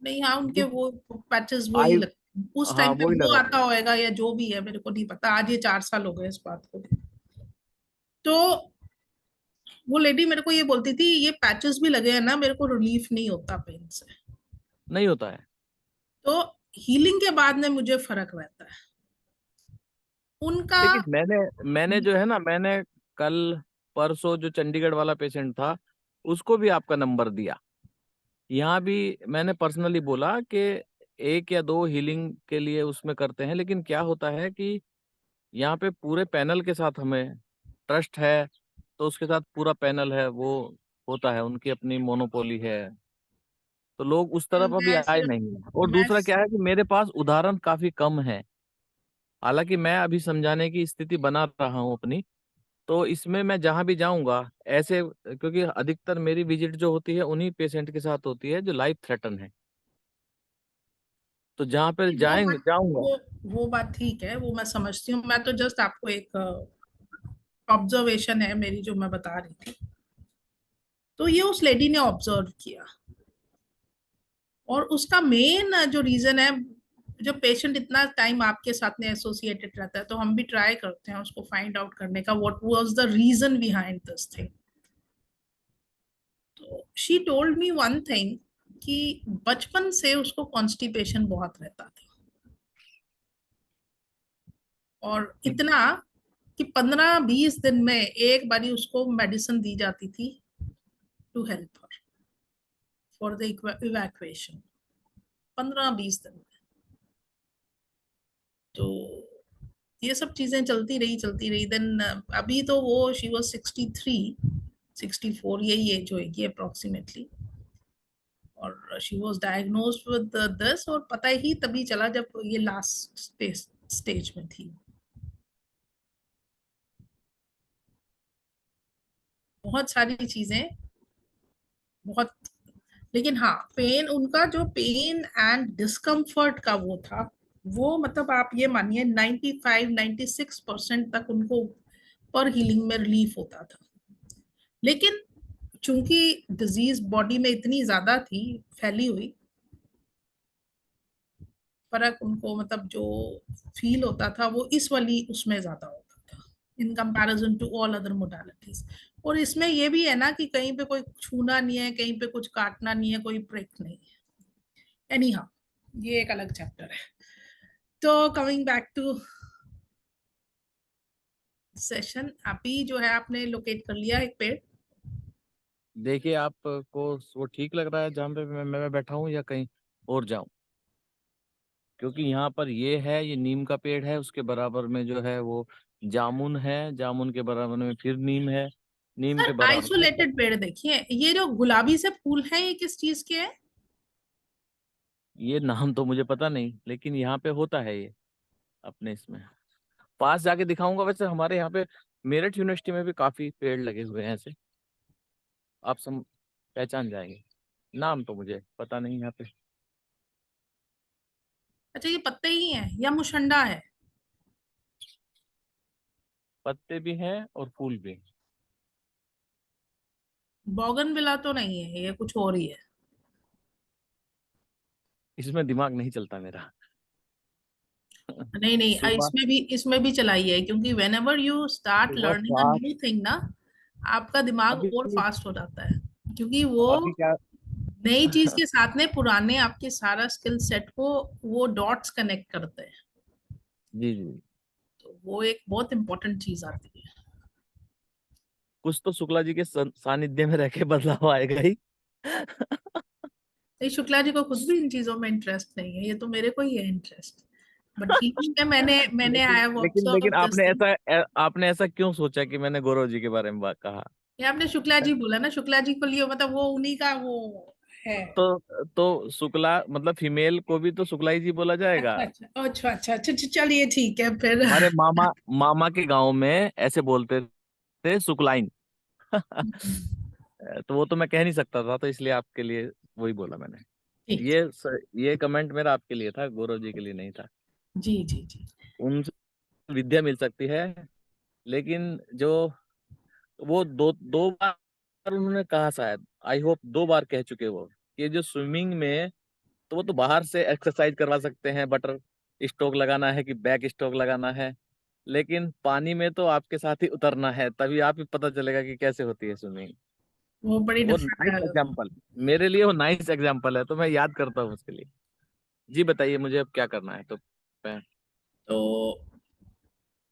नहीं, हाँ, उनके जो वो पैचेस वही आई, लगते उस हाँ टाइम पे, वही वो लगाते आता हैं। होएगा या जो भी है, मेरे को नहीं पता, आज ये 4 साल हो गए इस बात को। तो वो लेडी मेरे को ये बोलती थी, ये पैचेस भी लगे हैं ना, मेरे को रिलीफ नहीं होता पेन से। नहीं होता है। तो हीलिंग के बाद में मुझे फर्क रहता है उनका। लेकिन मैंने मैंने जो है ना, मैंने कल परसों जो चंडीगढ़ वाला पेशेंट था, उसको भी आपका नंबर दिया। यहाँ भी मैंने पर्सनली बोला कि एक या दो हीलिंग के लिए उसमें करते हैं, लेकिन क्या होता है कि यहाँ पे पूरे पैनल के साथ हमें ट्रस्ट है, तो उसके साथ पूरा पैनल है वो होता है, उनकी अपनी मोनोपोली है, तो लोग उस तरफ अभी मैं आए सिर्फ नहीं हैं। और मैं दूसरा क्या है कि मेरे पास उदाहरण काफी कम है, हालांकि मैं अभी समझाने की स्थिति बना रहा हूँ अपनी। तो इसमें मैं जहां भी जाऊंगा ऐसे, क्योंकि अधिकतर मेरी विजिट जो होती है उन्हीं पेशेंट के साथ होती है जो लाइफ थ्रेटन है, तो जहां पर वो जाएंगे बात जाऊंगा। वो वो बात ठीक है, वो मैं समझती हूँ। मैं तो जस्ट आपको एक ऑब्जर्वेशन है मेरी जो मैं बता रही थी। तो ये उस लेडी ने ऑब्जर्व किया, और उसका मेन जो रीजन है, जब पेशेंट इतना टाइम आपके साथ में एसोसिएटेड रहता है, तो हम भी ट्राई करते हैं उसको फाइंड आउट करने का, what was the reason behind this thing. तो she told me one thing, कि बचपन से उसको कॉन्स्टिपेशन बहुत रहता था, और इतना कि 15-20 दिन में एक बारी उसको मेडिसिन दी जाती थी, to help her for the evacuation, 15-20 दिन में। तो ये सब चीजें चलती रही देन। अभी तो वो शी वॉज 63-64, यही एज होगी अप्रोक्सीमेटली। और she was diagnosed with this, और पता ही तभी चला जब ये लास्ट स्टेज में थी। बहुत सारी चीजें, बहुत। लेकिन हाँ, पेन, उनका जो पेन एंड डिस्कम्फर्ट का वो था, वो मतलब आप ये मानिए 95-96% तक उनको पर हीलिंग में रिलीफ होता था। लेकिन चूंकि डिजीज बॉडी में इतनी ज्यादा थी, फैली हुई, फर्क उनको मतलब जो फील होता था वो इस वाली उसमें ज्यादा होता था, in comparison to all other modalities. और इसमें ये भी है ना कि कहीं पे कोई छूना नहीं है, कहीं पे कुछ काटना नहीं है, कोई प्रिक नहीं है। एनी हाउ, ये एक अलग चैप्टर है। तो कमिंग बैक टू सेशन, अभी जो है आपने लोकेट कर लिया एक पेड़। देखिए आपको वो ठीक लग रहा है जहाँ पे मैं बैठा हूँ, या कहीं और जाऊं? क्योंकि यहाँ पर ये है, ये नीम का पेड़ है, उसके बराबर में जो है वो जामुन है, जामुन के बराबर में फिर नीम है, नीम सर के बराबर में आइसोलेटेड पेड़ देखिए, ये जो गुलाबी से फूल है, ये किस चीज के है? ये नाम तो मुझे पता नहीं, लेकिन यहाँ पे होता है ये अपने इसमें। पास जाके दिखाऊंगा, वैसे हमारे यहाँ पे मेरठ यूनिवर्सिटी में भी काफी पेड़ लगे हुए हैं ऐसे, आप सम पहचान जाएंगे। नाम तो मुझे पता नहीं यहाँ पे। अच्छा, ये पत्ते ही हैं या मुशंडा है? पत्ते भी हैं और फूल भी। बॉगनविला तो नहीं है, ये कुछ और ही है। इसमें दिमाग नहीं चलता मेरा। नहीं नहीं, सुबह इसमें भी चलाई है, क्योंकि वेन एवर यू स्टार्ट सुबह लर्निंग अ सात न्यू थिंग ना, आपका दिमाग अभी और फास्ट हो जाता है। क्योंकि वो अभी क्या नई चीज के साथ में पुराने आपके सारा स्किल सेट को वो डॉट्स कनेक्ट करते हैं। जी जी। तो वो एक बहुत इंपॉर्टेंट चीज आती है। कुछ तो शुक्ला जी के सानिध्य में रह के बदलाव आएगा ही। तो शुक्ला जी को खुद भी इन चीजों में इंटरेस्ट नहीं है, ये तो मेरे को ही है इंटरेस्ट। बट ठीक है, मैंने आई लेकिन हैव लेकिन ऑब्जर्व लेकिन दिस आपने थिंग। ऐसा आपने ऐसा क्यों सोचा कि मैंने गौरव जी के बारे में बात कहा? ये आपने शुक्ला जी बोला ना, शुक्ला जी को लिए मतलब वो उन्हीं का वो है। तो शुक्ला मतलब फीमेल को भी तो शुक्ला ही जी बोला जाएगा। अच्छा अच्छा अच्छा अच्छा अच्छा अच्छा, चलिए ठीक है फिर। हमारे मामा मामा के गांव में ऐसे बोलते थे, शुक्लाइन। तो वो तो मैं कह नहीं सकता था, तो इसलिए आपके लिए वही बोला मैंने। ठीक ठीक। ये कमेंट मेरा आपके लिए था, गौरव जी के लिए नहीं था। जी जी जी। उनसे विद्या मिल सकती है, लेकिन जो वो दो बार उन्होंने कहा, शायद आई होप 2 बार कह चुके वो, कि जो स्विमिंग में तो वो तो बाहर से एक्सरसाइज करवा सकते हैं, बटर स्ट्रोक लगाना है कि बैक स्ट्रोक लगाना है, लेकिन पानी में तो आपके साथ ही उतरना है, तभी आप ही पता चलेगा कि कैसे होती है स्विमिंग। वो बड़ी वो डिफरेंट नाइस है। एग्जाम्पल, मेरे लिए वो नाइस एग्जाम्पल है, तो मैं याद करता हूँ उसके लिए। जी बताइए मुझे अब क्या करना है, तो मैं। तो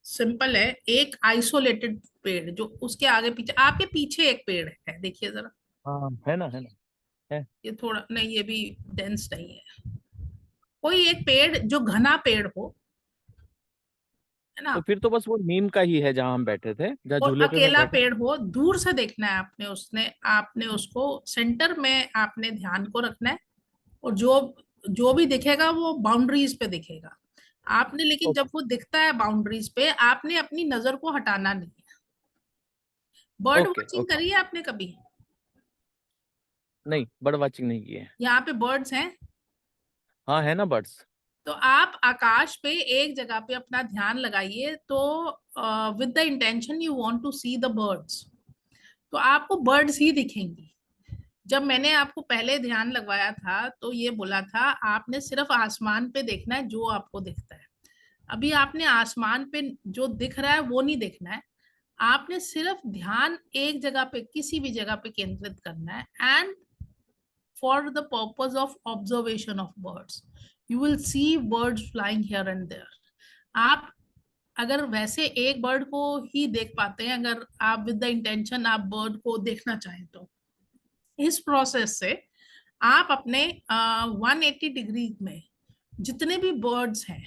सिंपल है, एक आइसोलेटेड पेड़ जो उसके आगे पीछे, आपके पीछे एक पेड़ है, देखिए जरा। हाँ है ना, है ना, है। ये थोड़ा नहीं, ये भी डेंस नहीं है। कोई एक पेड़ जो घना पेड़ हो, है तो ना, फिर तो बस वो नीम का ही है जहाँ हम बैठे थे, जहाँ और झूले पे मैं अकेला बैठा। पेड़ हो, दूर से देखना है आपने, उसने आपने उसको सेंटर में आपने ध्यान को रखना है। और जो जो भी दिखेगा वो बाउंड्रीज पे दिखेगा आपने, लेकिन जब ओके, वो दिखता है बाउंड्रीज पे, आपने अपनी नजर को हटाना नहीं है। Bird okay, watching okay. करिए आपने कभी? नहीं, बर्ड वाचिंग नहीं की है। यहाँ पे बर्ड्स हैं, हाँ है ना बर्ड्स। तो आप आकाश पे एक जगह पे अपना ध्यान लगाइए, तो with the intention you want to see the birds, तो आपको बर्ड्स ही दिखेंगी। जब मैंने आपको पहले ध्यान लगवाया था तो ये बोला था आपने सिर्फ आसमान पे देखना है जो आपको दिखता है। अभी आपने आसमान पे जो दिख रहा है वो नहीं देखना है, आपने सिर्फ ध्यान एक जगह पे, किसी भी जगह पे केंद्रित करना है। And for the purpose of observation of birds, you will see birds flying here and there. आप अगर वैसे एक बर्ड को ही देख पाते हैं, अगर आप विद द इंटेंशन आप बर्ड को देखना चाहें तो, इस प्रोसेस से आप अपने 180 डिग्री में जितने भी बर्ड्स हैं,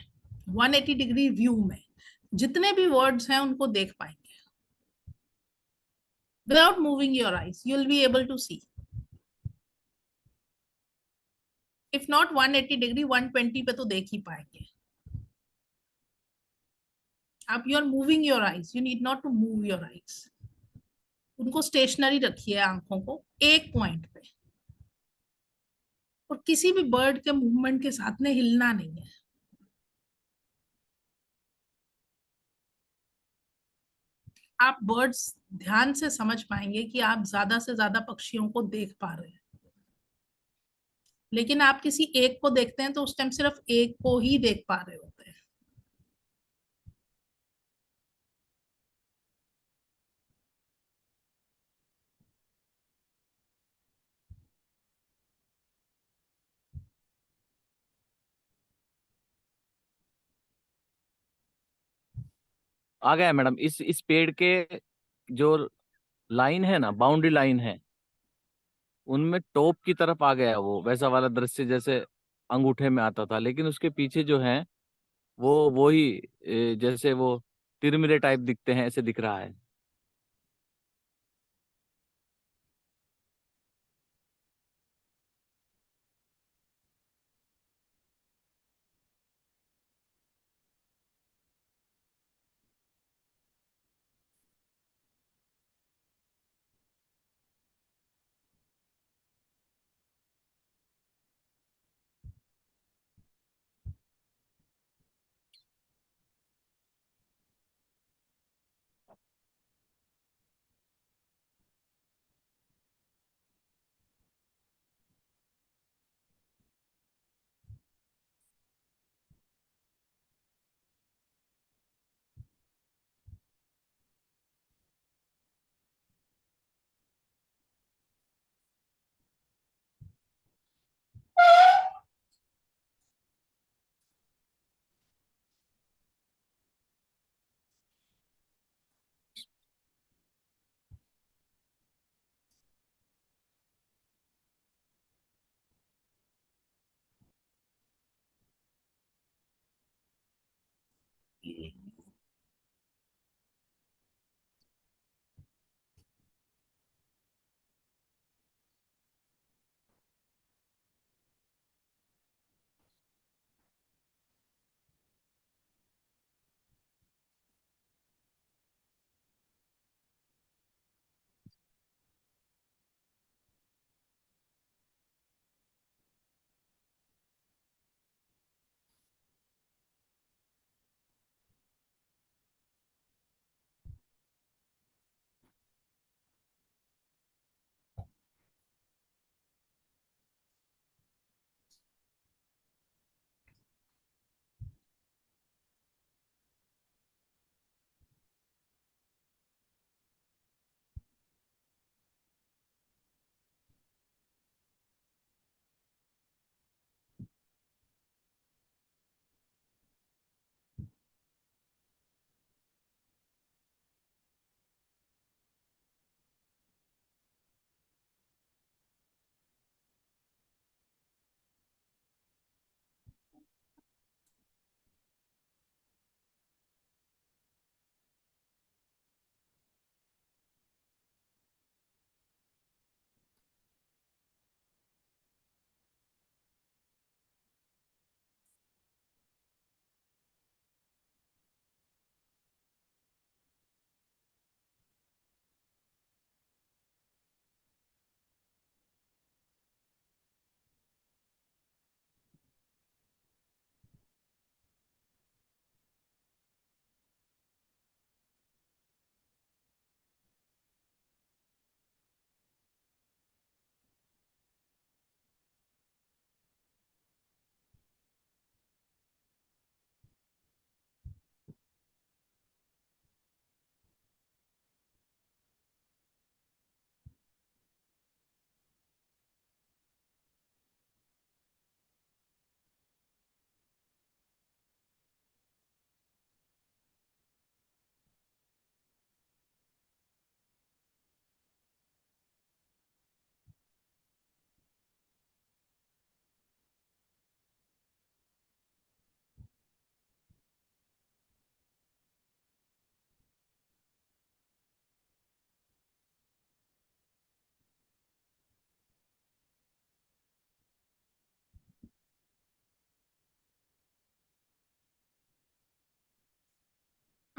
180 डिग्री व्यू में जितने भी वर्ड्स हैं उनको देख पाएंगे। Without moving your eyes you will be able to see. If not 180 degree, 120 पे तो देख ही पाएंगे आप। You are moving your eyes, you need not to move your eyes. उनको स्टेशनरी रखिए, आंखों को एक पॉइंट पे, और किसी भी बर्ड के मूवमेंट के साथ में हिलना नहीं है। आप बर्ड्स ध्यान से समझ पाएंगे कि आप ज्यादा से ज्यादा पक्षियों को देख पा रहे हैं। लेकिन आप किसी एक को देखते हैं तो उस टाइम सिर्फ एक को ही देख पा रहे होते हैं। आ गया मैडम, इस पेड़ के जो लाइन है ना, बाउंड्री लाइन है, उनमें टॉप की तरफ आ गया वो वैसा वाला दृश्य जैसे अंगूठे में आता था, लेकिन उसके पीछे जो है वो ही जैसे वो तिरमिरे टाइप दिखते हैं, ऐसे दिख रहा है।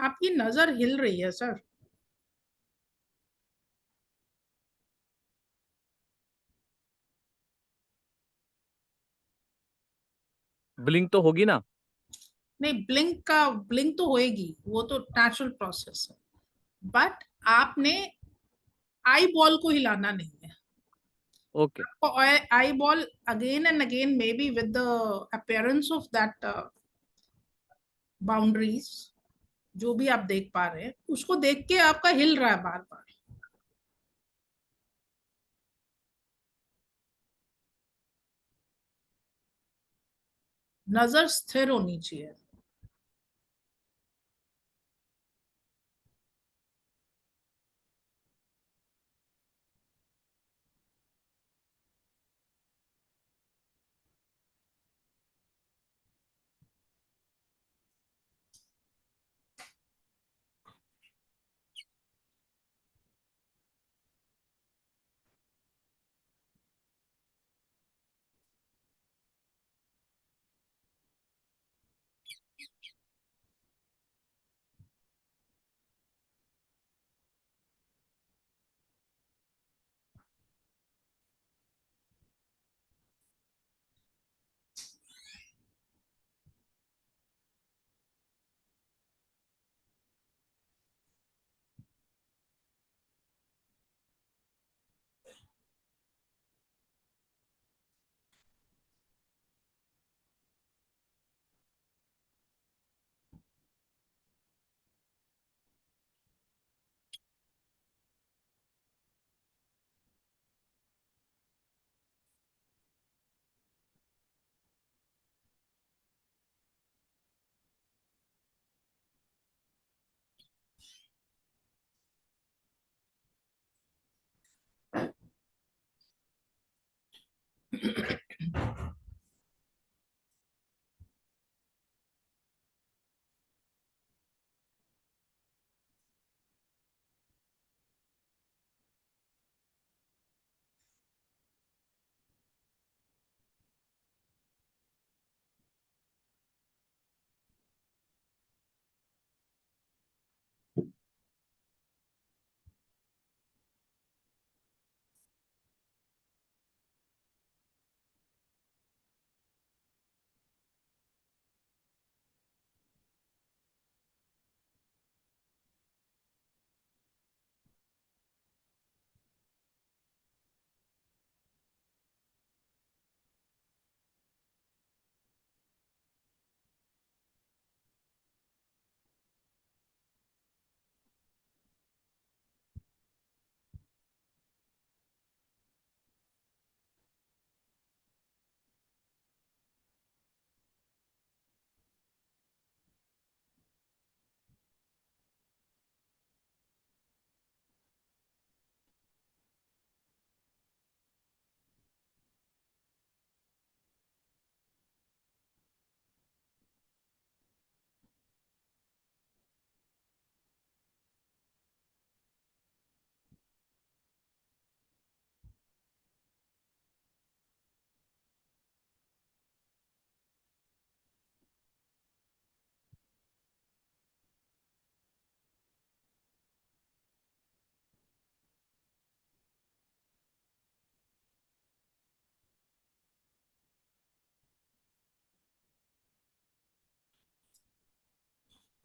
आपकी नजर हिल रही है सर। ब्लिंक तो होगी ना? नहीं, ब्लिंक तो होएगी, वो तो नेचुरल प्रोसेस है। बट आपने आई बॉल को हिलाना नहीं है। Okay. Eye ball again and again, may be with the appearance of that boundaries, जो भी आप देख पा रहे हैं उसको देख के आपका हिल रहा है बार बार। नजर स्थिर होनी चाहिए।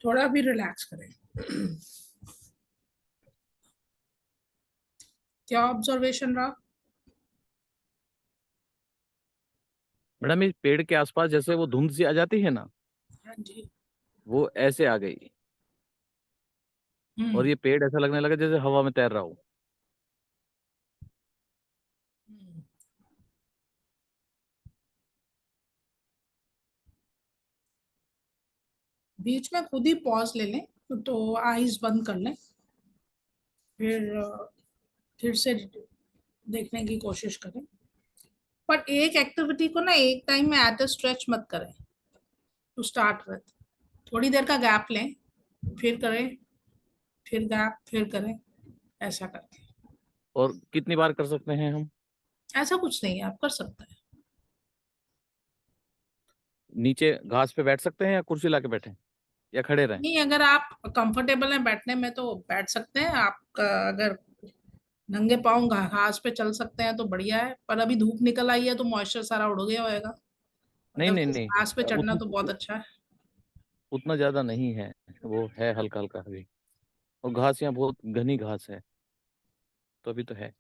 थोड़ा भी रिलैक्स करें। क्या ऑब्जर्वेशन रहा? मैडम इस पेड़ के आसपास जैसे वो धुंध सी आ जाती है ना, हाँ जी। वो ऐसे आ गई। और हम्म। ये पेड़ ऐसा लगने लगा जैसे हवा में तैर रहा हो। हम्म। बीच में खुद ही पॉज ले लें, तो आईज बंद कर लें, फिर फिर से देखने की कोशिश करें। पर एक एक्टिविटी को ना एक टाइम में एट अ स्ट्रेच मत करें। टू स्टार्ट विथ थोड़ी देर का गैप लें, फिर करें, फिर गैप, फिर करें, ऐसा करके। और कितनी बार कर सकते हैं हम? ऐसा कुछ नहीं है, आप कर सकते हैं। नीचे घास पे बैठ सकते हैं या कुर्सी लाके बैठे? या खड़े रहें? नहीं, अगर आप कंफर्टेबल हैं बैठने में तो बैठ सकते हैं आप। अगर नंगे पाँव घास पे चल सकते हैं तो बढ़िया है, पर अभी धूप निकल आई है तो मॉइस्चर सारा उड़ गया होएगा। नहीं नहीं अदरवाइज नहीं, घास पे चढ़ना तो बहुत उतना अच्छा है। उतना ज्यादा नहीं है, वो है हल्का हल्का अभी। और घास यहाँ बहुत घनी घास है, तो अभी तो है।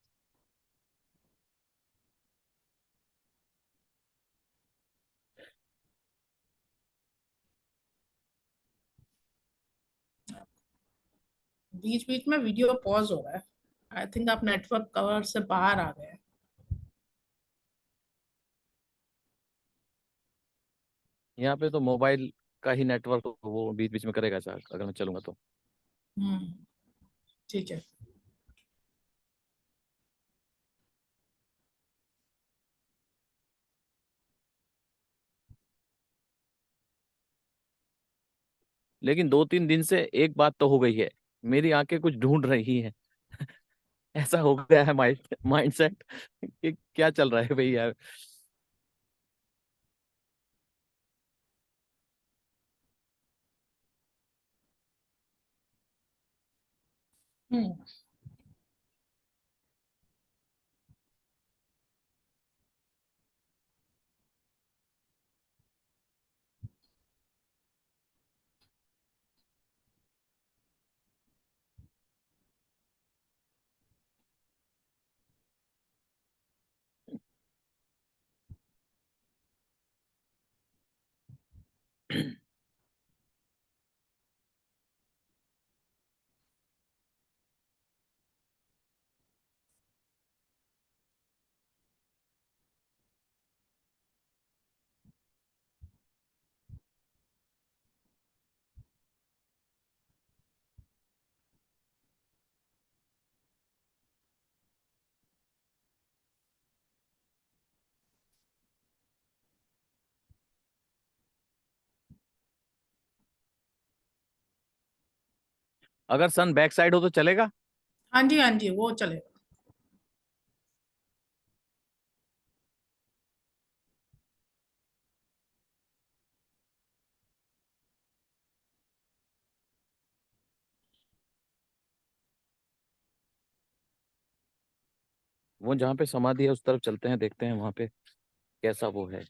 बीच बीच में वीडियो पॉज हो रहा है। आई थिंक आप नेटवर्क कवर से बाहर आ गए हैं। यहाँ पे तो मोबाइल का ही नेटवर्क वो बीच बीच में करेगा चार्ज, अगर मैं चलूंगा तो। हम्म। ठीक है। लेकिन 2-3 दिन से एक बात तो हो गई है, मेरी आंखें कुछ ढूंढ रही हैं। ऐसा हो गया है माइंड माइंडसेट कि क्या चल रहा है भैया। हम्म। अगर सन बैक साइड हो तो चलेगा? हाँ जी, हाँ जी, वो चलेगा। वो जहाँ पे समाधि है उस तरफ चलते हैं, देखते हैं वहां पे कैसा वो है।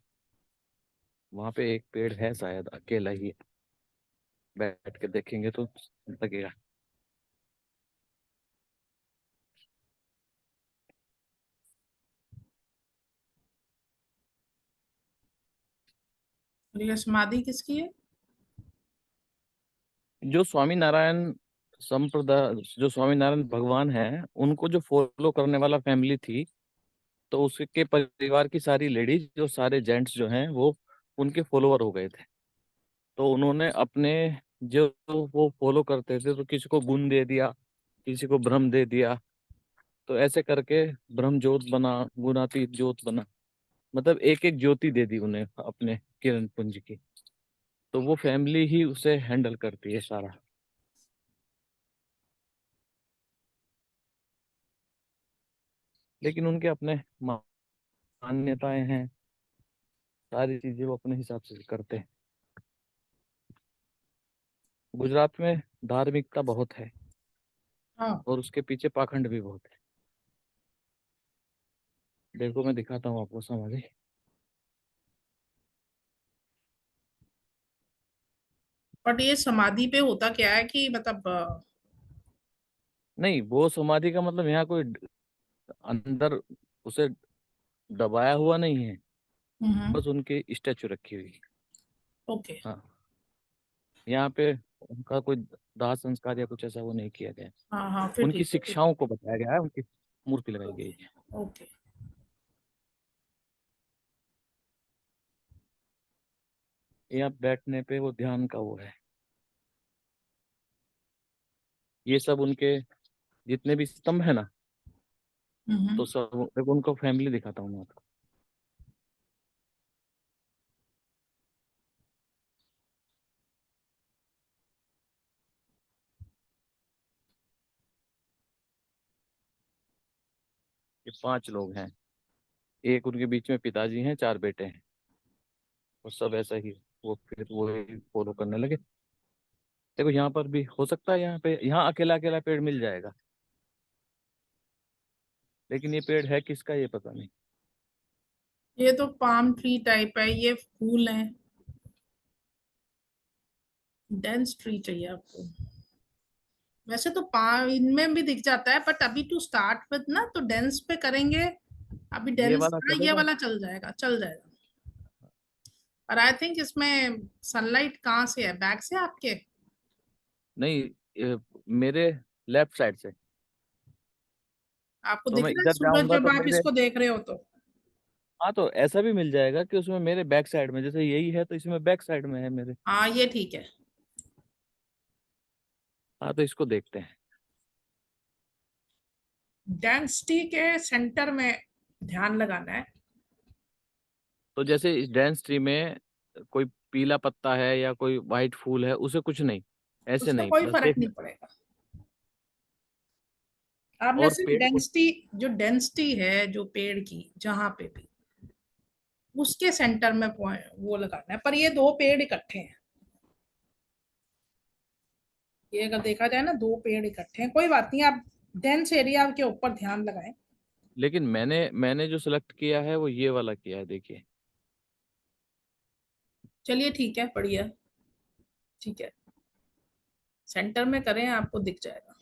वहां पे एक पेड़ है शायद, अकेला ही है। बैठ के देखेंगे तो लगेगा। और ये समाधि किसकी है? जो स्वामी नारायण संप्रदाय, जो स्वामी नारायण भगवान हैं, उनको जो फॉलो करने वाला फैमिली थी, तो उसके परिवार की सारी लेडीज, जो सारे जेंट्स जो हैं, वो उनके फॉलोअर हो गए थे। तो उन्होंने अपने जो वो फॉलो करते थे, तो किसी को गुण दे दिया, किसी को ब्रह्म दे दिया। तो ऐसे करके ब्रह्म ज्योत बना, गुणातीत ज्योत बना। मतलब एक एक ज्योति दे दी उन्हें अपने किरण पुंज की। तो वो फैमिली ही उसे हैंडल करती है सारा। लेकिन उनके अपने मान्यताएं हैं, सारी चीजें वो अपने हिसाब से करते हैं। गुजरात में धार्मिकता बहुत है, हाँ। और उसके पीछे पाखंड भी बहुत है। देखो मैं दिखाता हूँ आपको समाधि। बट ये समाधि पे होता क्या है कि मतलब नहीं, वो समाधि का मतलब यहाँ कोई अंदर उसे दबाया हुआ नहीं है, हम्म। बस उनकी स्टैचू रखी हुई है। ओके। हाँ, यहाँ पे उनका कोई दाह संस्कार या कुछ ऐसा वो नहीं किया गया है। हाँ हाँ, फिर उनकी ठीक है, फिर शिक्षाओं को बताया गया है, उनकी मूर्ति लगाई गई ओके। है। ओके। यहाँ बैठने पे वो ध्यान का वो है। ये सब उनके जितने भी स्तंभ है ना, तो हम्म। सब देखो, उनको फैमिली दिखाता हूँ मैं आपको। ये 5 लोग हैं। एक उनके बीच में पिताजी हैं, 4 बेटे हैं। और सब ऐसा ही, वो फिर वो फॉलो करने लगे। देखो यहाँ पर भी हो सकता है, यहाँ पे यहाँ अकेला अकेला पेड़ मिल जाएगा, लेकिन ये पेड़ है किसका ये पता नहीं। ये तो पाम ट्री टाइप है, ये फूल है। डेंस ट्री चाहिए आपको। वैसे तो पा इनमें भी दिख जाता है, बट अभी टू स्टार्ट विद ना, तो डेंस पे करेंगे। अभी ये डेंस, वाला हाँ ये चलेगा? वाला चल जाएगा, चल जाएगा। और आई थिंक इसमें सनलाइट कहाँ से है, बैक से आपके? नहीं, मेरे लेफ्ट साइड से। आपको तो दिख मैं रहा है इधर सूरज जाऊंगा जब तो आप मेरे, इसको देख रहे हो तो? हाँ तो ऐसा भी मिल जाएगा कि उसमें मेरे बैक साइड में, जैसे यही है तो इसमें बैक साइड में है मेरे। हाँ ये ठीक है। हाँ तो इसको देखते हैं। डेंसिटी के सेंटर में ध्यान लगाना है। तो जैसे इस डांस ट्री में कोई पीला पत्ता है या कोई वाइट फूल है, उसे कुछ नहीं, ऐसे उसका नहीं, कोई बस फर्क नहीं देखना। पड़ेगा। आपने और सिर्फ पेड़ को, डेंसिटी, जो डेंसिटी है जो पेड़ की जहां पे भी, उसके सेंटर में वो लगाना है। पर ये दो पेड़ इकट्ठे हैं, ये अगर देखा जाए ना, दो पेड़ इकट्ठे हैं, कोई बात नहीं, आप डेंस एरिया के ऊपर ध्यान लगाएं। लेकिन मैंने जो सिलेक्ट किया है वो ये वाला किया है, देखिए। चलिए ठीक है, बढ़िया, ठीक है। सेंटर में करें, आपको दिख जाएगा।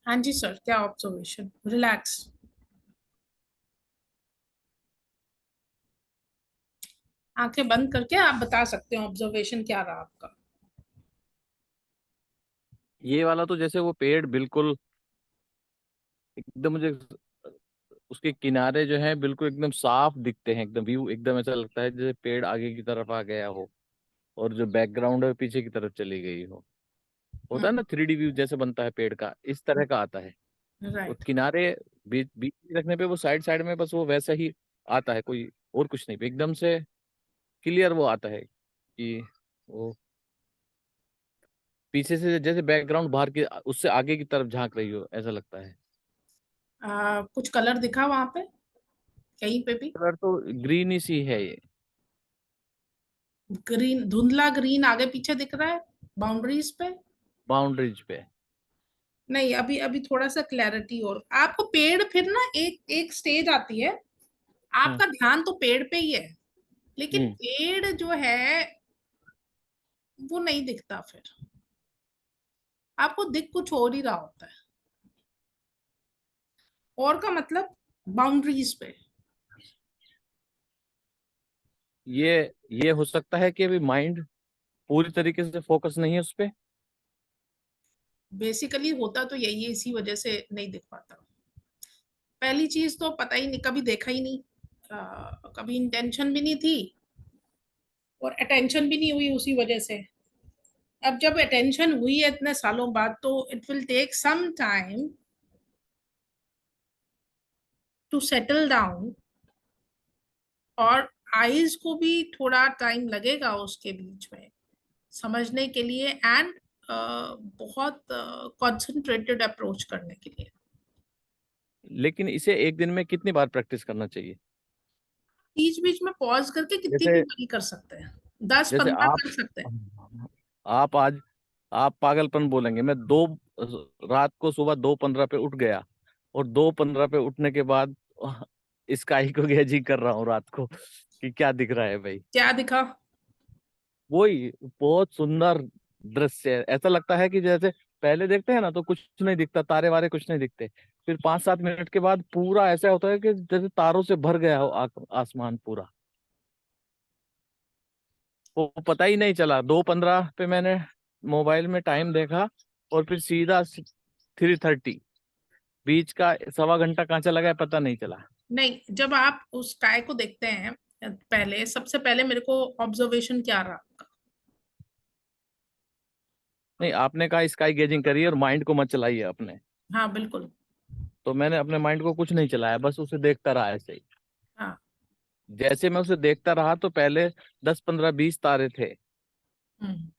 हाँ जी सर, क्या ऑब्जर्वेशन? रिलैक्स, आंखें बंद करके आप बता सकते हो ऑब्जर्वेशन क्या रहा आपका। ये वाला तो जैसे वो पेड़ बिल्कुल एकदम मुझे उसके किनारे जो है बिल्कुल एकदम साफ दिखते हैं, एकदम व्यू एकदम ऐसा लगता है जैसे पेड़ आगे की तरफ आ गया हो और जो बैकग्राउंड है पीछे की तरफ चली गई हो। होता है ना 3D व्यू जैसे बनता है पेड़ का, इस तरह का आता है। वो राइट। किनारे बीच बीच में रखने पे वो साइड साइड में बस वो वैसा ही आता है, कोई और कुछ नहीं, एकदम से क्लियर वो आता है कि वो पीछे से जैसे बैकग्राउंड बाहर की उससे आगे की तरफ झांक रही हो ऐसा लगता है। कुछ कलर दिखा वहां पे कहीं पे भी? कलर तो ग्रीन ही सी है ये। ग्रीन, धुंधला ग्रीन आगे पीछे दिख रहा है बाउंड्रीज पे? बाउंड्रीज पे। नहीं, अभी अभी थोड़ा सा क्लैरिटी और आपको पेड़ फिर ना एक एक स्टेज आती है, हम्म। आपका ध्यान तो पेड़ पे ही है, लेकिन हम्म। पेड़ जो है वो नहीं दिखता फिर, आपको दिख कुछ और ही रहा होता है। और का मतलब बाउंड्रीज पे। ये हो सकता है कि अभी माइंड पूरी तरीके से फोकस नहीं है उस पे। बेसिकली होता तो यही है, इसी वजह से नहीं दिख पाता। पहली चीज तो पता ही नहीं, कभी देखा ही नहीं, कभी इंटेंशन भी नहीं थी और अटेंशन भी नहीं हुई उसी वजह से। अब जब अटेंशन हुई है इतने सालों बाद, तो it will take some time to settle down, और आईज को भी थोड़ा टाइम लगेगा उसके बीच में समझने के लिए, एंड बहुत कंसंट्रेटेड अप्रोच करने के लिए। लेकिन इसे एक दिन में कितनी बार प्रैक्टिस करना चाहिए? बीच बीच में पॉज करके कितनी भी जैसे बारी कर सकते हैं, दस जैसे पंद्रह कर सकते हैं। आप आज आप पागलपन बोलेंगे, मैं दो रात को सुबह 2:15 पे उठ गया और 2:15 पे उठने के बाद स्काई को गेजिंग कर रहा हूँ रात को कि क्या दिख रहा है भाई। क्या दिखा? वही बहुत सुंदर दृश्य है, ऐसा लगता है कि जैसे पहले देखते हैं ना तो कुछ नहीं दिखता, तारे वारे कुछ नहीं दिखते, फिर 5-7 मिनट के बाद पूरा ऐसा होता है कि जैसे तारों से भर गया हो आसमान पूरा। वो पता ही नहीं चला, 2:15 पे मैंने मोबाइल में टाइम देखा और फिर सीधा 3:30, बीच का 1.25 घंटा कहाँ चला गया पता नहीं चला। नहीं, जब आप उस स्काई को देखते हैं, पहले सबसे पहले मेरे को ऑब्जर्वेशन क्या रहा आपका? नहीं, आपने कहा स्काई गेजिंग करिए और माइंड को मत चलाइए अपने, हाँ बिल्कुल। तो मैंने अपने माइंड को कुछ नहीं चलाया, बस उसे देखता रहा ऐसे ही। हाँ। जैसे मैं उसे देखता रहा तो पहले 10, 15, 20 तारे थे। हम्म।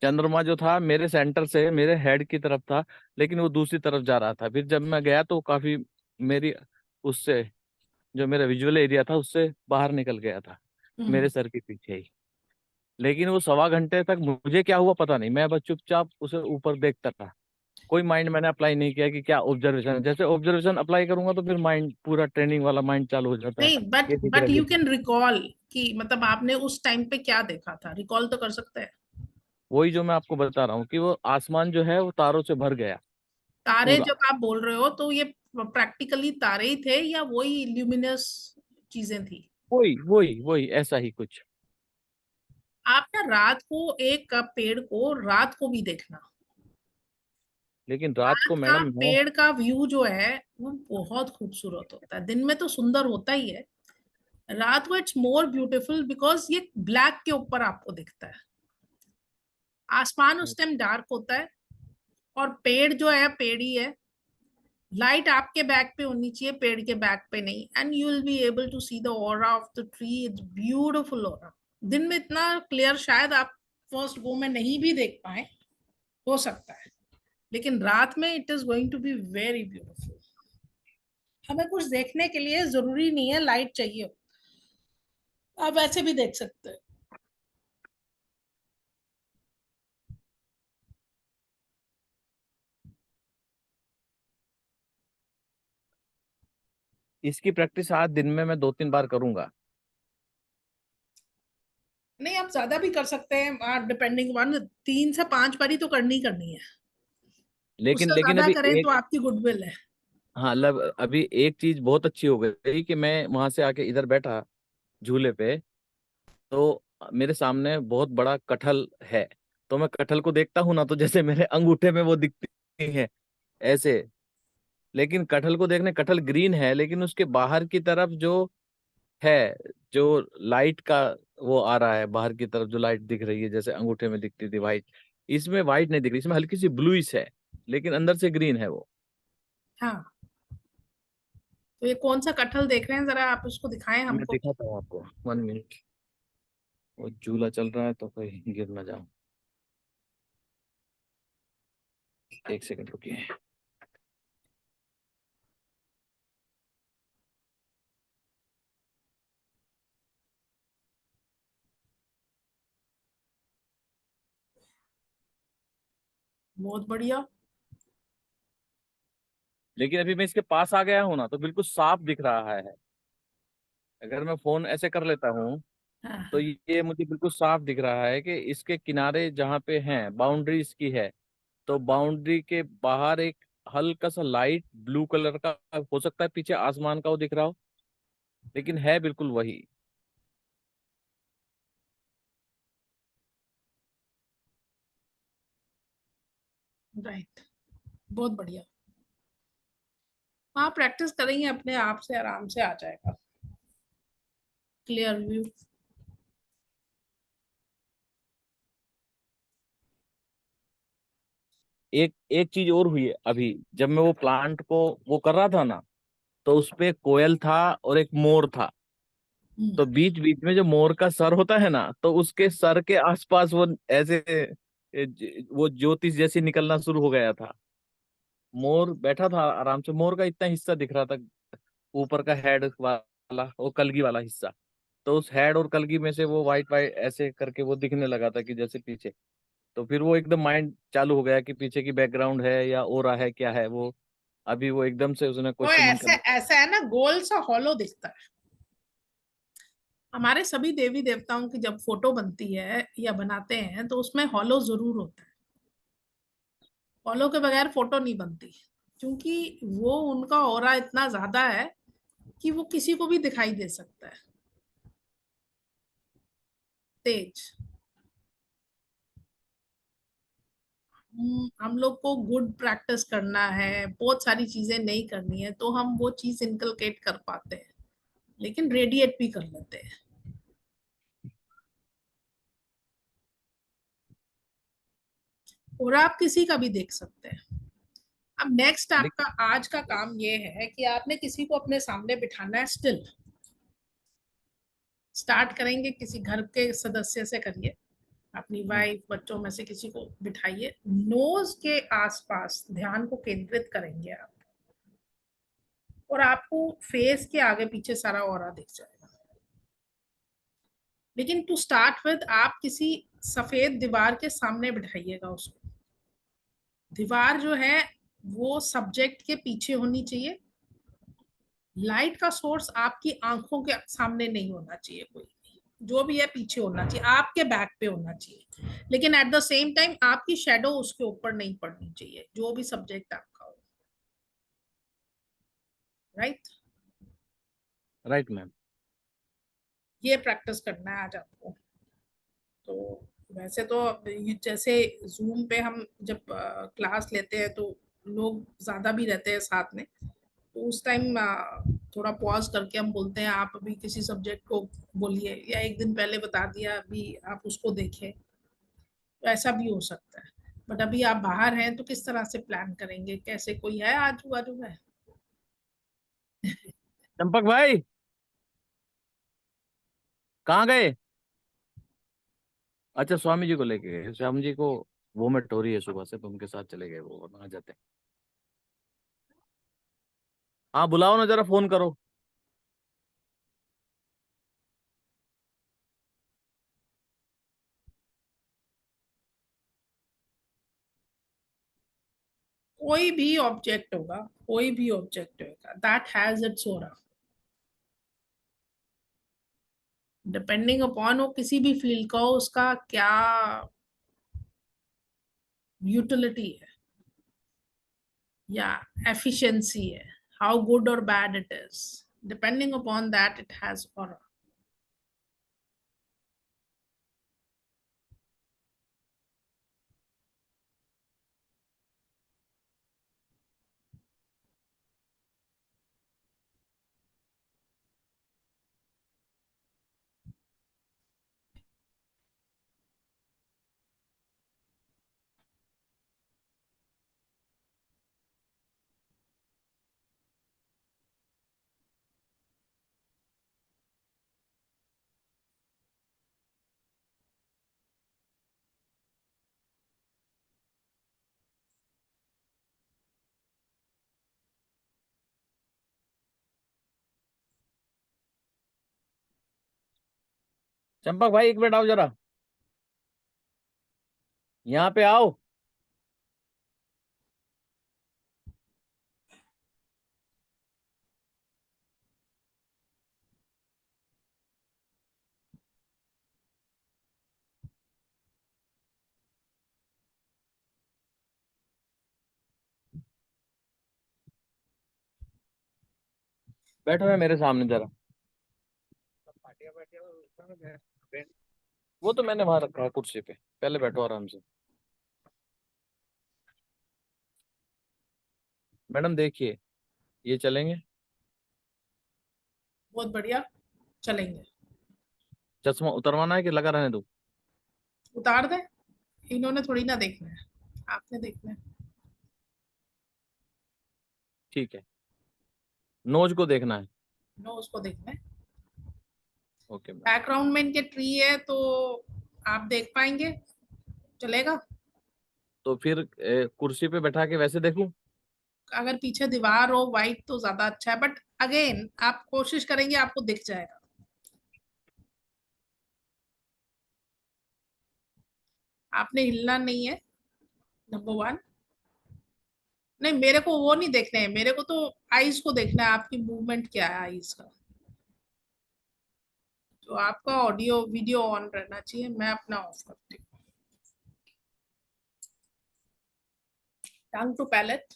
चंद्रमा जो था मेरे सेंटर से मेरे हेड की तरफ था, लेकिन वो दूसरी तरफ जा रहा था। फिर जब मैं गया तो काफी मेरी उससे जो मेरा विजुअल एरिया था उससे बाहर निकल गया था, हम्म। मेरे सर के पीछे ही। लेकिन वो 1.25 घंटे तक मुझे क्या हुआ पता नहीं, मैं बस चुपचाप उसे ऊपर देखता रहा। कोई माइंड मैंने अप्लाई नहीं किया कि क्या ऑब्जर्वेशन है। जैसे ऑब्जर्वेशन अप्लाई करूंगा तो फिर माइंड पूरा ट्रेनिंग वाला माइंड चालू हो जाता है। नहीं, बट ये दिख रहा बट है, ये यू दिख कैन रहा है। रिकॉल कि मतलब आपने उस टाइम पे क्या देखा था, रिकॉल तो कर सकते हैं। वही जो मैं आपको बता रहा हूँ कि वो आसमान जो है वो तारों से भर गया तारे पूरा। जब आप बोल रहे हो तो ये प्रैक्टिकली तारे ही थे या वही ल्यूमिनस चीजें थी? वही वही वही ऐसा ही कुछ। आप ना रात को एक पेड़ को रात को भी देखना। लेकिन रात रात को का मैडम मैं पेड़ का व्यू जो है वो बहुत खूबसूरत होता है, दिन में तो सुंदर होता ही है, रात को इट्स मोर ब्यूटीफुल बिकॉज ये ब्लैक के ऊपर आपको दिखता है। आसमान उस टाइम डार्क होता है, और पेड़ जो है पेड़ ही है। लाइट आपके बैक पे होनी चाहिए, पेड़ के बैक पे नहीं, and you will be able to see the aura of the tree, it's beautiful aura. दिन में इतना क्लियर शायद आप फर्स्ट गो में नहीं भी देख पाए, हो सकता है, लेकिन रात में it is going to be very beautiful. हमें कुछ देखने के लिए जरूरी नहीं है लाइट चाहिए हो, आप ऐसे भी देख सकते हैं। इसकी प्रैक्टिस आज दिन में मैं 2-3 बार करूंगा। नहीं, आप ज्यादा भी कर सकते हैं, डिपेंडिंग वन 3 से 5 बारी तो करनी ही करनी है। लेकिन उससे लेकिन ज्यादा अभी करें तो एक, आपकी गुडविल है। हाँ मतलब अभी एक चीज बहुत अच्छी हो गई कि मैं वहां से आके इधर बैठा झूले पे, तो मेरे सामने बहुत बड़ा कटहल है। तो मैं कटहल को देखता हूँ ना, तो जैसे मेरे अंगूठे में वो दिखती है ऐसे। लेकिन कटहल को देखने, कटहल ग्रीन है लेकिन उसके बाहर की तरफ जो है, जो लाइट का वो आ रहा है बाहर की तरफ, जो लाइट दिख रही है जैसे अंगूठे में दिखती थी व्हाइट, इसमें व्हाइट नहीं दिख रही, इसमें हल्की सी ब्लूइश है, लेकिन अंदर से ग्रीन है वो। हाँ, तो ये कौन सा कटहल देख रहे हैं, जरा आप उसको दिखाएं मैं हमको। दिखाता हूँ आपको, 1 मिनट। वो झूला चल रहा है तो कहीं गिर ना जाऊं। 1 सेकंड रुकिए। बहुत बढ़िया। लेकिन अभी मैं इसके पास आ गया हूं ना, तो बिल्कुल साफ दिख रहा है। अगर मैं फोन ऐसे कर लेता हूँ हाँ तो हाँ। ये मुझे बिल्कुल साफ दिख रहा है कि इसके किनारे जहाँ पे हैं, बाउंड्री इसकी है, तो बाउंड्री के बाहर एक हल्का सा लाइट ब्लू कलर का, हो सकता है पीछे आसमान का वो दिख रहा हो, लेकिन है बिल्कुल वही। राइट, बहुत बढ़िया। हाँ, प्रैक्टिस करेंगे अपने आप से आराम से आ जाएगा क्लियर व्यू। एक एक चीज और हुई है अभी, जब मैं वो प्लांट को वो कर रहा था ना, तो उस पे कोयल था और एक मोर था। हम्म। तो बीच बीच में जो मोर का सर होता है ना, तो उसके सर के आसपास वो ऐसे वो ज्योतिष जैसी निकलना शुरू हो गया था। मोर बैठा था आराम से, मोर का इतना हिस्सा दिख रहा था, ऊपर का हेड वाला, वो कलगी वाला हिस्सा। तो उस हेड और कलगी में से वो वाइट वाइट ऐसे करके वो दिखने लगा था कि जैसे पीछे। तो फिर वो एकदम माइंड चालू हो गया कि पीछे की बैकग्राउंड है या ओरा है, क्या है वो। अभी वो एकदम से उसने तो क्वेश्चनिंग ऐसे करना। ऐसा है ना, गोल सा हॉलो दिखता है। हमारे सभी देवी देवताओं की जब फोटो बनती है या बनाते हैं तो उसमें हॉलो जरूर होता है। हॉलो के बगैर फोटो नहीं बनती, क्योंकि वो उनका ऑरा इतना ज्यादा है कि वो किसी को भी दिखाई दे सकता है, तेज। हम लोग को गुड प्रैक्टिस करना है, बहुत सारी चीजें नहीं करनी है, तो हम वो चीज इनकलकेट कर पाते हैं, लेकिन रेडिएट भी कर लेते हैं। और आप किसी का भी देख सकते हैं। अब नेक्स्ट आपका लेकिन आज का काम ये है कि आपने किसी को अपने सामने बिठाना है स्टिल। स्टार्ट करेंगे किसी घर के सदस्य से करिए, अपनी वाइफ बच्चों में से किसी को बिठाइए, नोज के आसपास ध्यान को केंद्रित करेंगे आप, और आपको फेस के आगे पीछे सारा ऑरा दिख जाएगा। लेकिन टू स्टार्ट विद आप किसी सफेद दीवार के सामने बिठाइएगा उसको। दीवार जो है वो सब्जेक्ट के पीछे होनी चाहिए। लाइट का सोर्स आपकी आंखों के सामने नहीं होना चाहिए, कोई भी जो भी है पीछे होना चाहिए, आपके बैक पे होना चाहिए। लेकिन एट द सेम टाइम आपकी शेडो उसके ऊपर नहीं पड़नी चाहिए, जो भी सब्जेक्ट आपका हो। राइट। Right ma'am. ये प्रैक्टिस करना है आज आपको। तो वैसे तो जैसे जूम पे हम जब क्लास लेते हैं तो लोग ज्यादा भी रहते हैं साथ में, तो उस टाइम थोड़ा पॉज करके हम बोलते हैं आप अभी किसी सब्जेक्ट को बोलिए, या एक दिन पहले बता दिया अभी आप उसको देखें, तो ऐसा भी हो सकता है। बट अभी आप बाहर हैं तो किस तरह से प्लान करेंगे, कैसे, कोई है आजू बाजू में? चंपक भाई कहाँ गए? अच्छा, स्वामी जी को लेके गए, स्वामी जी को वोमिट हो रही है सुबह से, तो उनके साथ चले गए, वो वरना आ जाते। हाँ बुलाओ ना, जरा फोन करो। कोई भी ऑब्जेक्ट होगा, कोई भी ऑब्जेक्ट होगा that has its aura, depending upon वो किसी भी फील्ड का हो, उसका क्या यूटिलिटी है। या एफिशिएंसी है, हाउ गुड और bad it is, depending upon that it has aura. Champak भाई एक मिनट आओ जरा, यहाँ पे आओ। बैठो है मेरे सामने जरा। वो तो मैंने वहां रखा है कुर्सी पे, पहले बैठो आराम से। मैडम देखिए, ये चलेंगे? बहुत बढ़िया, चलेंगे। चश्मा उतरवाना है कि लगा रहने दो? उतार दे, इन्होंने थोड़ी ना देखना है, आपने देखना है। ठीक है, नोज को देखना है। नो, उसको देखना है। Okay ma'am. बैकग्राउंड में इनके ट्री है तो आप देख पाएंगे, चलेगा। तो फिर कुर्सी पे बैठा के वैसे देखूं? अगर पीछे दीवार हो वाइट तो ज्यादा अच्छा है, बट अगेन आप कोशिश करेंगे आपको दिख जाएगा। आपने हिलना नहीं है, नंबर वन। नहीं, मेरे को वो नहीं देखने हैं, मेरे को तो आईज को देखना है, आपकी मूवमेंट क्या है आईज का। तो आपका ऑडियो वीडियो ऑन रहना चाहिए, मैं अपना ऑफ करती हूँ। टंग टू पैलेट।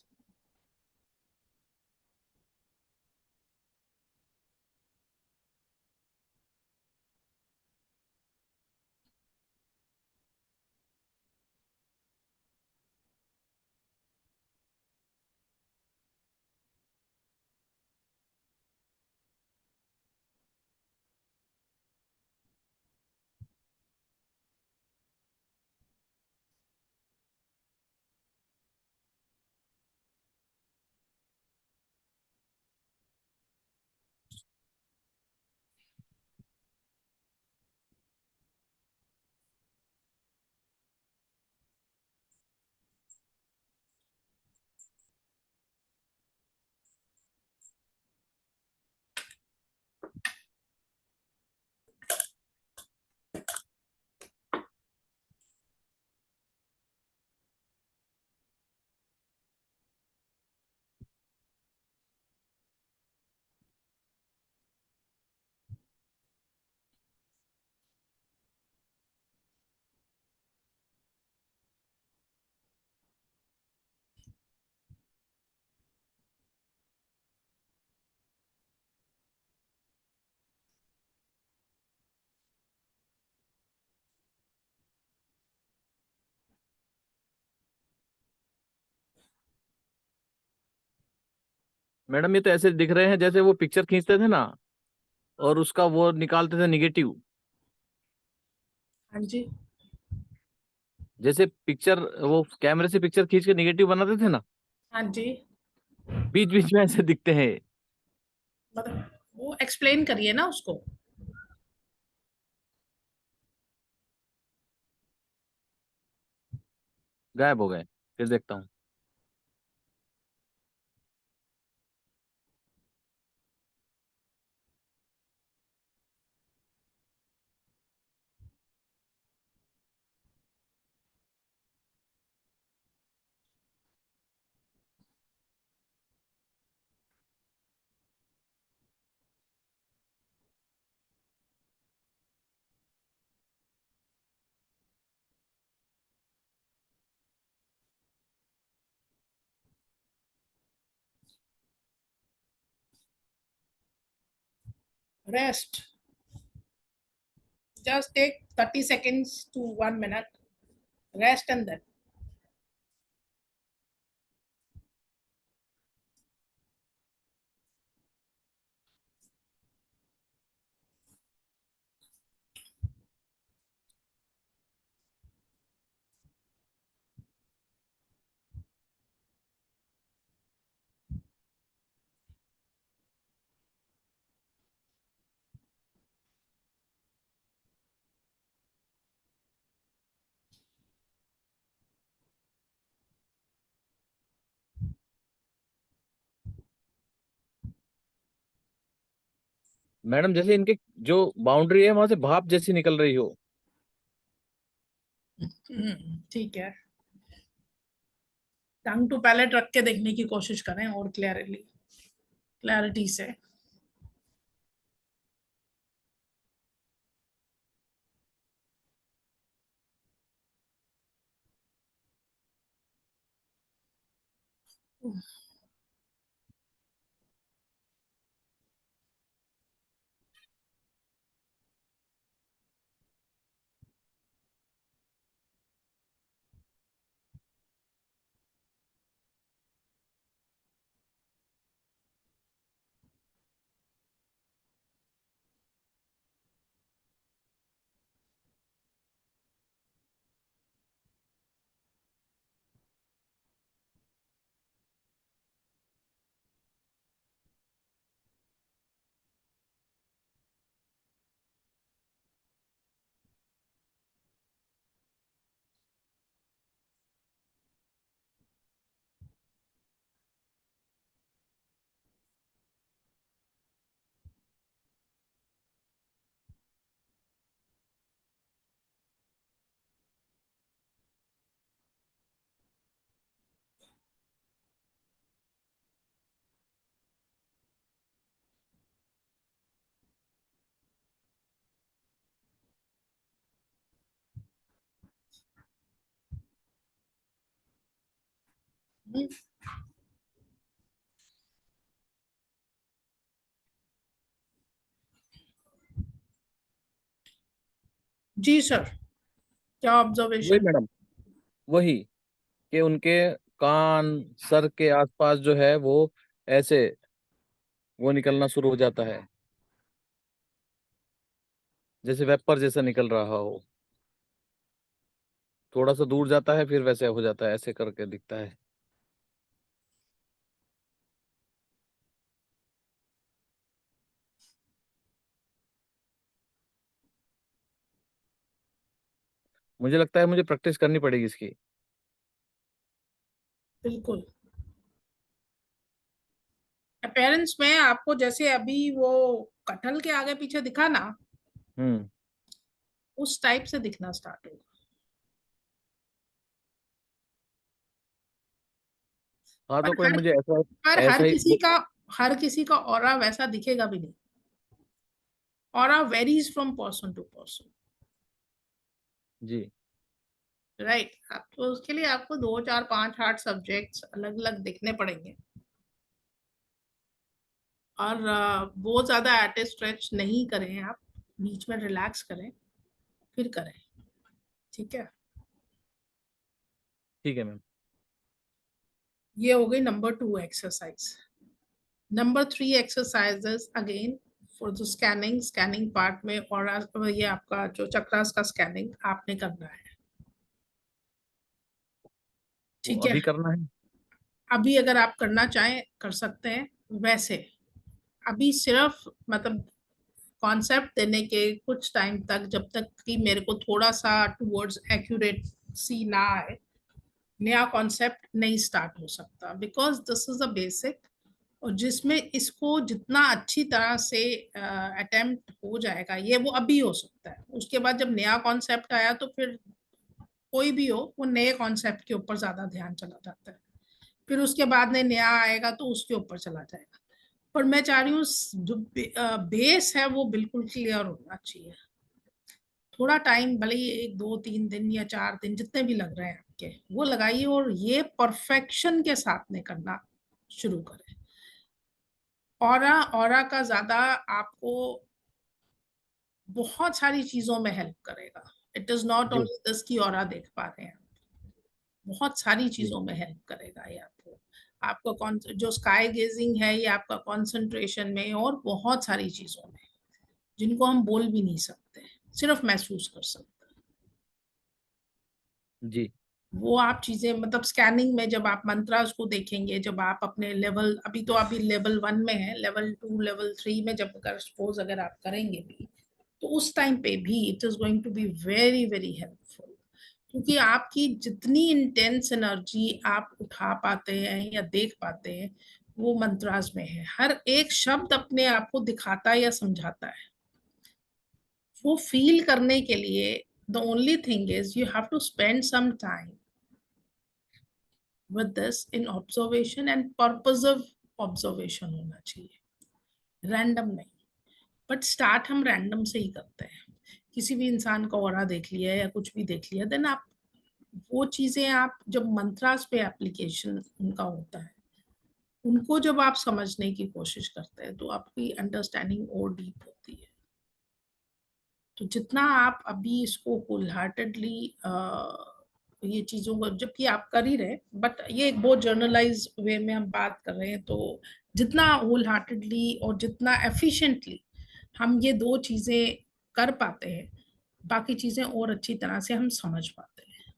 मैडम ये तो ऐसे दिख रहे हैं जैसे वो पिक्चर खींचते थे ना, और उसका वो निकालते थे निगेटिव। हाँ जी। जैसे पिक्चर, वो कैमरे से पिक्चर खींच के निगेटिव बनाते थे ना, हाँ जी। बीच बीच में ऐसे दिखते हैं। मतलब वो एक्सप्लेन करिए ना उसको। गायब हो गए, फिर देखता हूँ। Rest. Just take 30 seconds to 1 minute. Rest and then. Madam जैसे इनके जो बाउंड्री है वहां से भाप जैसी निकल रही हो। ठीक है। टंग टू पैलेट रख के देखने की कोशिश करें और क्लैरिटी से। जी सर, क्या वही ऑब्जर्वेशन? मैडम, वही कि उनके कान सर के आसपास जो है वो ऐसे वो निकलना शुरू हो जाता है, जैसे वेपर जैसा निकल रहा हो। थोड़ा सा दूर जाता है फिर वैसे हो जाता है, ऐसे करके दिखता है। मुझे लगता है मुझे प्रैक्टिस करनी पड़ेगी इसकी। बिल्कुल। अपेरेंस में आपको जैसे अभी वो कटहल के आगे पीछे दिखा ना, हम्म। उस टाइप से दिखना स्टार्ट होगा। हाँ तो पर कोई हर मुझे ऐसा पर ऐसा ही हर किसी का ऑरा वैसा दिखेगा भी नहीं। Aura varies from person to person. जी। राइट। तो उसके लिए आपको 2 4 5 8 सब्जेक्ट्स अलग अलग देखने पड़ेंगे। और वो ज्यादा एट स्ट्रेच नहीं करें आप। बीच में रिलैक्स करें, फिर करें। ठीक है। ठीक है मैम। ये हो गई number 2 exercise. Number 3 exercises again for the scanning part में, और ये आपका जो चक्रास का स्कैनिंग आपने करना है। वो ठीक है। अभी करना है? अभी अगर आप करना चाहें कर सकते हैं। वैसे अभी सिर्फ मतलब कॉन्सेप्ट देने के कुछ टाइम तक, जब तक कि मेरे को थोड़ा सा टुवर्ड्स एक्यूरेसी ना आए, नया कॉन्सेप्ट नहीं स्टार्ट हो सकता, because this is a basic. और जिसमें इसको जितना अच्छी तरह से अटेम्प्ट हो जाएगा, ये वो अभी हो सकता है। उसके बाद जब नया कॉन्सेप्ट आया तो फिर कोई भी हो, वो नए कॉन्सेप्ट के ऊपर ज्यादा ध्यान चला जाता है। फिर उसके बाद में नया आएगा तो उसके ऊपर चला जाएगा। पर मैं चाह रही हूँ जो बेस है वो बिल्कुल क्लियर होना चाहिए। थोड़ा टाइम भले ही 1 2 3 दिन या 4 दिन जितने भी लग रहे हैं आपके, वो लगाइए और ये परफेक्शन के साथ में करना शुरू करें। ऑरा ऑरा का ज्यादा आपको बहुत सारी चीजों में हेल्प करेगा। इट इज नॉट जी ओनली दिस की ऑरा देख पा रहे हैं, बहुत सारी जी चीजों में हेल्प करेगा ये आपको। आपका जो स्काई गेजिंग है ये आपका कंसंट्रेशन में और बहुत सारी चीजों में, जिनको हम बोल भी नहीं सकते, सिर्फ महसूस कर सकते हैं। जी वो आप चीजें मतलब स्कैनिंग में जब आप मंत्रास को देखेंगे, जब आप अपने लेवल, अभी तो अभी लेवल 1 में है, लेवल 2 लेवल 3 में जब अगर सपोज अगर आप करेंगे भी, तो उस टाइम पे भी it is going to be very very helpful. क्योंकि आपकी जितनी इंटेंस एनर्जी आप उठा पाते हैं या देख पाते हैं, वो मंत्रास में है। हर एक शब्द अपने आप को दिखाता है या समझाता है। वो फील करने के लिए the only thing is you have to spend some time with this in observation, and purposive observation होना चाहिए, रैंडम नहीं। बट स्टार्ट हम रैंडम से ही करते हैं। किसी भी इंसान का ऑरा देख लिया या कुछ भी देख लिया, देन आप वो चीजें आप जब मंत्रास पे एप्लीकेशन उनका होता है, उनको जब आप समझने की कोशिश करते हैं, तो आपकी अंडरस्टैंडिंग और डीप होती है। तो जितना आप अभी इसको होल हार्टेडली ये चीजों को, जबकि आप कर ही रहे, बट ये एक बहुत जर्नलाइज वे में हम बात कर रहे हैं, तो जितना होल हार्टेडली और जितना एफिशिएंटली हम ये दो चीजें कर पाते हैं, बाकी चीजें और अच्छी तरह से हम समझ पाते हैं।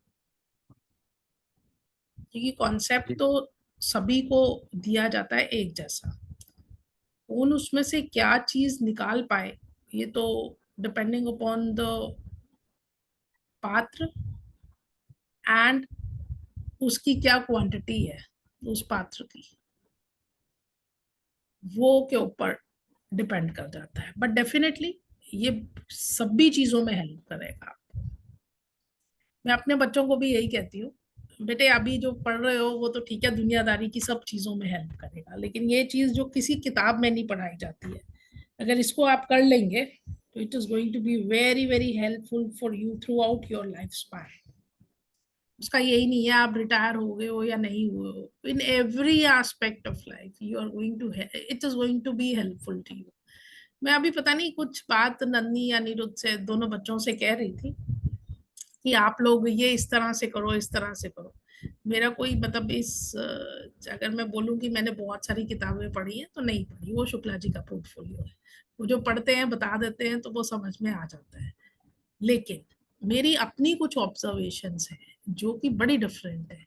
क्योंकि कॉन्सेप्ट जी तो सभी को दिया जाता है एक जैसा, कौन उसमें से क्या चीज निकाल पाए, ये तो डिपेंडिंग अपॉन द पात्र एंड उसकी क्या क्वांटिटी है उस पात्र की, वो के ऊपर डिपेंड कर जाता है। बट डेफिनेटली ये सभी चीजों में हेल्प करेगा। मैं अपने बच्चों को भी यही कहती हूँ, बेटे अभी जो पढ़ रहे हो वो तो ठीक है, दुनियादारी की सब चीजों में हेल्प करेगा, लेकिन ये चीज जो किसी किताब में नहीं पढ़ाई जाती है, अगर इसको आप कर लेंगे, तो it is going to be very very helpful for you throughout your life span. उसका यही नहीं है आप रिटायर हो गए हो या नहीं हुए हो, in every aspect of life you are going to, it is going to be helpful to you. मैं अभी पता नहीं कुछ बात नन्ही या निरुद्ध से, दोनों बच्चों से कह रही थी कि आप लोग ये इस तरह से करो, इस तरह से करो। मेरा कोई मतलब अगर मैं बोलूं कि मैंने बहुत सारी किताबें पढ़ी हैं, तो नहीं पढ़ी, वो शुक्ला जी का पोर्टफोलियो है। वो जो पढ़ते हैं बता देते हैं तो वो समझ में आ जाता है। लेकिन मेरी अपनी कुछ ऑब्जर्वेशंस हैं जो कि बड़ी डिफरेंट है,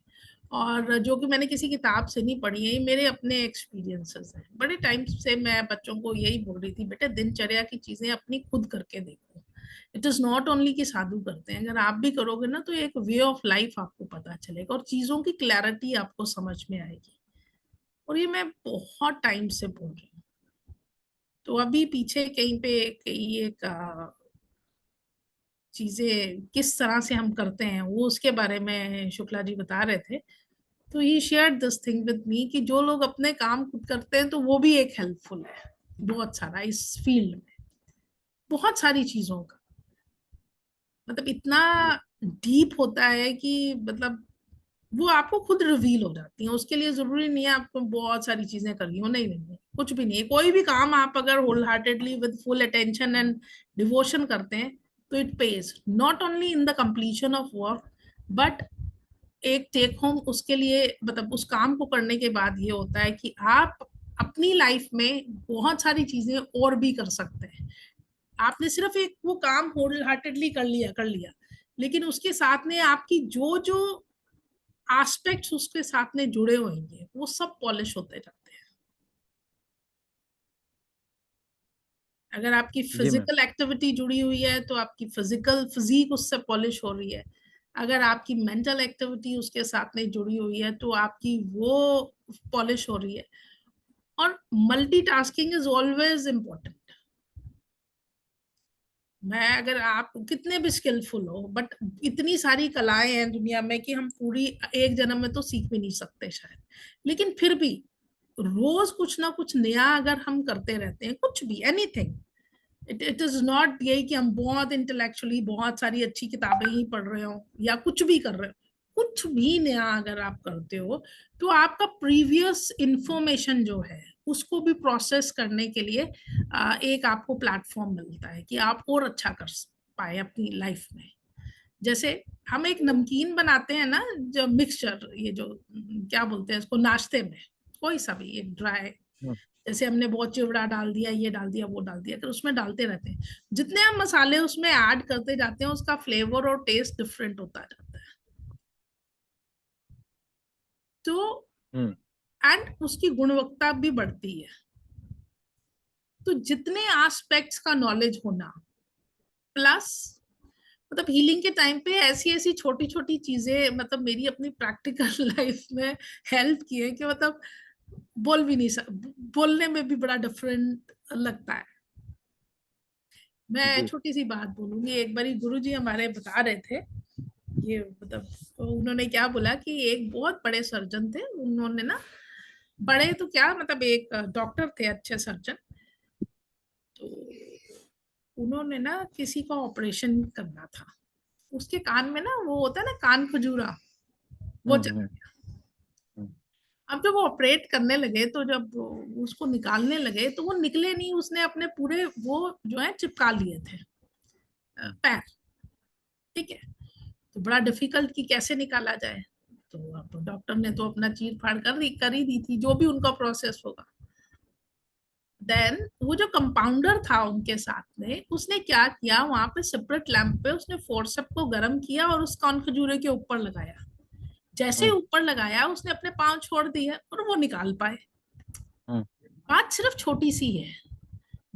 और जो कि मैंने किसी किताब से नहीं पढ़ी है, ये मेरे अपने एक्सपीरियंसेस हैं। बड़े टाइम से मैं बच्चों को यही बोल रही थी, बेटा दिनचर्या की चीजें अपनी खुद करके देखो। इट इज नॉट ओनली कि साधु करते हैं, अगर आप भी करोगे ना, तो एक वे ऑफ लाइफ आपको पता चलेगा और चीजों की क्लैरिटी आपको समझ में आएगी। और ये मैं बहुत टाइम से बोल रही हूँ। तो अभी पीछे कहीं पे कहीं एक चीजें किस तरह से हम करते हैं, वो उसके बारे में शुक्ला जी बता रहे थे। तो he shared this thing with me कि जो लोग अपने काम खुद करते हैं, तो वो भी एक हेल्पफुल है बहुत सारा इस फील्ड में, बहुत सारी चीजों का मतलब इतना जी डीप होता है कि मतलब वो आपको खुद रिवील हो जाती है। उसके लिए जरूरी नहीं है आपको बहुत सारी चीजें करनी हो, नहीं नहीं नहीं, कुछ भी नहीं है। कोई भी काम आप अगर wholeheartedly with full attention and devotion करते हैं, तो it pays not only in the completion of work, but एक टेक होम उसके लिए, मतलब उस काम को करने के बाद ये होता है कि आप अपनी लाइफ में बहुत सारी चीजें और भी कर सकते हैं। आपने सिर्फ एक वो काम होल हार्टेडली कर लिया, लेकिन उसके साथ में आपकी जो जो एस्पेक्ट्स उसके साथ में जुड़े होंगे, वो सब पॉलिश होते जाते हैं। अगर आपकी जी मैम। फिजिकल एक्टिविटी जुड़ी हुई है, तो आपकी फिजिकल फिजिक उससे पॉलिश हो रही है। अगर आपकी मेंटल एक्टिविटी उसके साथ में जुड़ी हुई है, तो आपकी वो पॉलिश हो रही है। और मल्टीटास्किंग इज ऑलवेज इम्पोर्टेंट। मैं अगर आप कितने भी स्किलफुल हो, बट इतनी सारी कलाएं हैं दुनिया में कि हम पूरी एक जन्म में तो सीख भी नहीं सकते शायद, लेकिन फिर भी रोज कुछ ना कुछ नया अगर हम करते रहते हैं, कुछ भी एनीथिंग, इट इज नॉट यही कि हम बहुत इंटेलेक्चुअली बहुत सारी अच्छी किताबें ही पढ़ रहे हो या कुछ भी कर रहे हो। कुछ भी नया अगर आप करते हो तो आपका प्रीवियस इंफॉर्मेशन जो है उसको भी प्रोसेस करने के लिए एक आपको प्लेटफॉर्म मिलता है कि आप और अच्छा कर पाए अपनी लाइफ में। जैसे हम एक नमकीन बनाते हैं ना, जो मिक्सचर, ये जो क्या बोलते हैं इसको, नाश्ते में कोई सा भी एक ड्राई, हम्म, जैसे हमने बहुत चिवड़ा डाल दिया, ये डाल दिया, वो डाल दिया, फिर उसमें डालते रहते हैं, जितने हम मसाले उसमें ऐड करते जाते हैं उसका फ्लेवर और टेस्ट डिफरेंट होता जाता है। तो हम्म, एंड उसकी गुणवत्ता भी बढ़ती है। तो जितने एस्पेक्ट्स का नॉलेज होना, प्लस मतलब हीलिंग के टाइम पे ऐसी ऐसी छोटी छोटी चीजें मतलब मेरी अपनी प्रैक्टिकल लाइफ में हेल्प की है कि मतलब बोल भी नहीं सक बोलने में भी बड़ा डिफरेंट लगता है। मैं जी। छोटी सी बात बोलूंगी, एक बारी गुरुजी हमारे बता रहे थे, ये मतलब तो उन्होंने क्या बोला कि एक बहुत बड़े सर्जन थे, उन्होंने ना, बड़े तो क्या मतलब एक डॉक्टर थे, अच्छे सर्जन। तो उन्होंने ना किसी का ऑपरेशन करना था, उसके कान में ना वो होता है ना कान खजूरा, वो हम्म, चला हम्म, गया। हम्म, अब जब वो ऑपरेट करने लगे तो जब उसको निकालने लगे तो वो निकले नहीं, उसने अपने पूरे वो जो है चिपका लिए थे पैर। ठीक है, तो बड़ा डिफिकल्ट कि कैसे निकाला जाए। तो अब डॉक्टर ने तो अपना चीर फाड़ कर ही दी थी, जो भी उनका प्रोसेस होगा। देन वो जो कंपाउंडर था उनके साथ में, उसने क्या किया, वहां पे सेपरेट लैंप पे उसने फोर्सेप को गर्म किया और उस कॉर्न खजूरे के ऊपर लगाया। जैसे ही हम्म, ऊपर लगाया उसने अपने पांव छोड़ दिए और वो निकाल पाए। हम्म, बात सिर्फ छोटी सी है,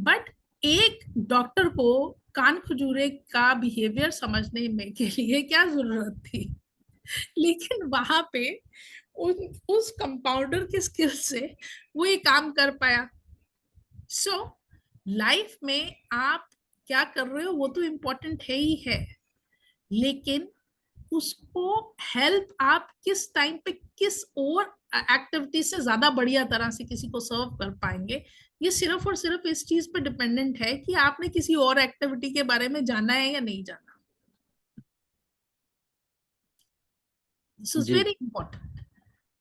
बट एक डॉक्टर को कान खजूरे का बिहेवियर समझने में के लिए क्या जरूरत थी, लेकिन वहां पे उस कंपाउंडर के स्किल से वो ये काम कर पाया। सो लाइफ में आप क्या कर रहे हो वो तो इम्पोर्टेंट है ही है, लेकिन उसको हेल्प आप किस टाइम पे किस और एक्टिविटी से ज्यादा बढ़िया तरह से किसी को सर्व कर पाएंगे, ये सिर्फ और सिर्फ इस चीज पे डिपेंडेंट है कि आपने किसी और एक्टिविटी के बारे में जाना है या नहीं जाना। दिस इज जी। Very important.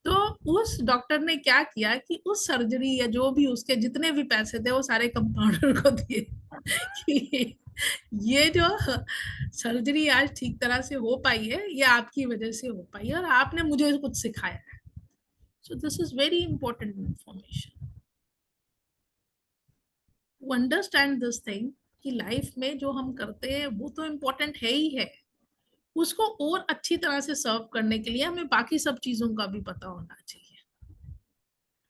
तो उस डॉक्टर ने क्या किया कि उस सर्जरी या जो भी उसके जितने भी पैसे थे वो सारे कंपाउंडर को दिए कि ये जो सर्जरी आज ठीक तरह से हो पाई है ये आपकी वजह से हो पाई है और आपने मुझे कुछ सिखाया है। So this is very important information to understand this thing कि लाइफ में जो हम करते हैं वो तो इम्पोर्टेंट है ही है, उसको और अच्छी तरह से सर्व करने के लिए हमें बाकी सब चीजों का भी पता होना चाहिए।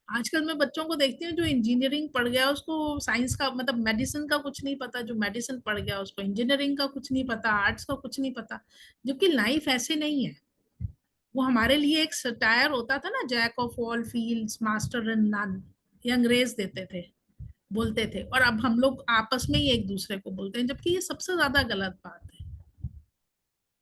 आजकल मैं बच्चों को देखती हूँ जो इंजीनियरिंग पढ़ गया उसको साइंस का मतलब मेडिसिन का कुछ नहीं पता, जो मेडिसिन पढ़ गया उसको इंजीनियरिंग का कुछ नहीं पता, आर्ट्स का कुछ नहीं पता। जबकि लाइफ ऐसे नहीं है। वो हमारे लिए एक सटायर होता था ना, jack of all fields master in none, ये अंग्रेज देते थे, बोलते थे, और अब हम लोग आपस में ही एक दूसरे को बोलते हैं, जबकि ये सबसे ज्यादा गलत बात है।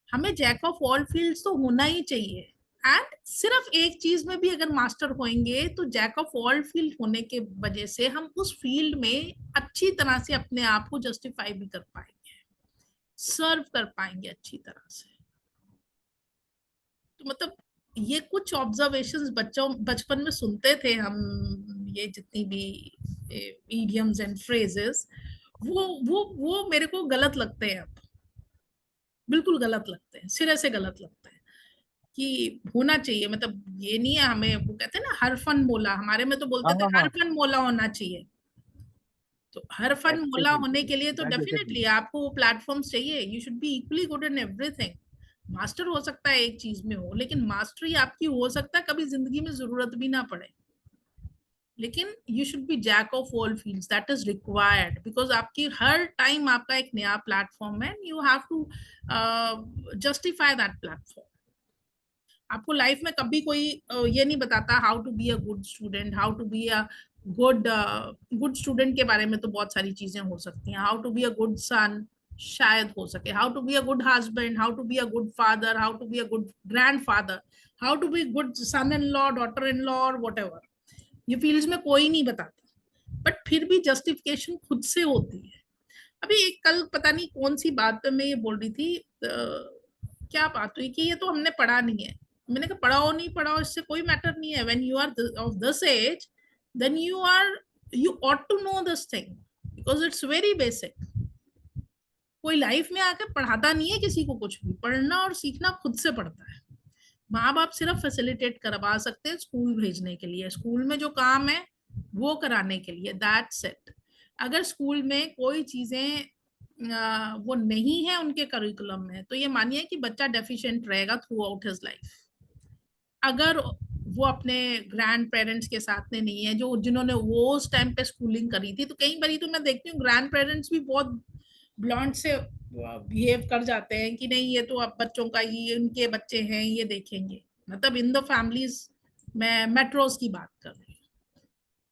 हमें जैक ऑफ ऑल फील्ड्स तो होना ही चाहिए, एंड सिर्फ एक चीज में भी अगर मास्टर होंगे तो जैक ऑफ ऑल फील्ड होने के वजह से हम उस फील्ड में अच्छी तरह से अपने आप को जस्टिफाई भी कर पाएंगे, सर्व कर पाएंगे अच्छी तरह से। तो मतलब ये कुछ ऑब्जर्वेशंस बच्चों बचपन में सुनते थे हम, ये जितनी भी इडियम्स एंड फ्रेजेस, वो मेरे को गलत लगते हैं अब, बिल्कुल गलत लगते हैं, सिरे से गलत लगते हैं। कि होना चाहिए मतलब ये नहीं है, हमें वो कहते हैं ना हर फन मोला, हमारे में तो हाँ, बोलते थे हाँ, हर हाँ। फन मोला होना चाहिए। तो हर फन मोला एक्चुअली होने के लिए तो एग्जैक्टली एग्जैक्टली। डेफिनेटली आपको वो प्लेटफॉर्म्स चाहिए, you should be equally good in everything. Master हो सकता है एक चीज में हो, लेकिन मास्टरी आपकी हो सकता है कभी जिंदगी में जरूरत भी ना पड़े, लेकिन you should be jack of all fields, that is required, because आपकी हर टाइम आपका एक नया प्लेटफॉर्म है, you have to justify that platform. आपको लाइफ में कभी कोई ये नहीं बताता how to be a good student, how to be a good good student के बारे में तो बहुत सारी चीजें हो सकती हैं, how to be a good son शायद हो सके, how to be a good husband, how to be a good father, how to be a good grand father, how to be good son in law, daughter in law, और whatever, ये fields में कोई नहीं बताता, but फिर भी justification खुद से होती है। अभी एक कल पता नहीं कौन सी बात पे मैं ये बोल रही थी, क्या बात हुई कि ये तो हमने पढ़ा नहीं है। मैंने कहा पढ़ाओ नहीं पढ़ाओ इससे कोई मैटर नहीं है, when you are of this age then you ought to know this thing because it's very basic. कोई लाइफ में आके पढ़ाता नहीं है किसी को कुछ भी, पढ़ना और सीखना खुद से पड़ता है। माँ बाप सिर्फ फैसिलिटेट करवा सकते हैं स्कूल भेजने के लिए, स्कूल में जो काम है वो कराने के लिए, दैट्स इट। अगर स्कूल में कोई चीजें वो नहीं है उनके करिकुलम में, तो ये मानिए कि बच्चा डेफिशिएंट रहेगा थ्रू आउट हिज लाइफ। अगर वो अपने ग्रैंड पेरेंट्स के साथ में नहीं है, जो जिन्होंने वो उस टाइम पे स्कूलिंग करी थी, तो कई बारी तो मैं देखती हूँ ग्रैंड पेरेंट्स भी बहुत ब्लॉन्ड से बिहेव कर जाते हैं कि नहीं ये तो अब बच्चों का ही, उनके बच्चे हैं ये देखेंगे। मतलब इन द फैमिलीज, मैं मेट्रोज की बात कर रही हूँ।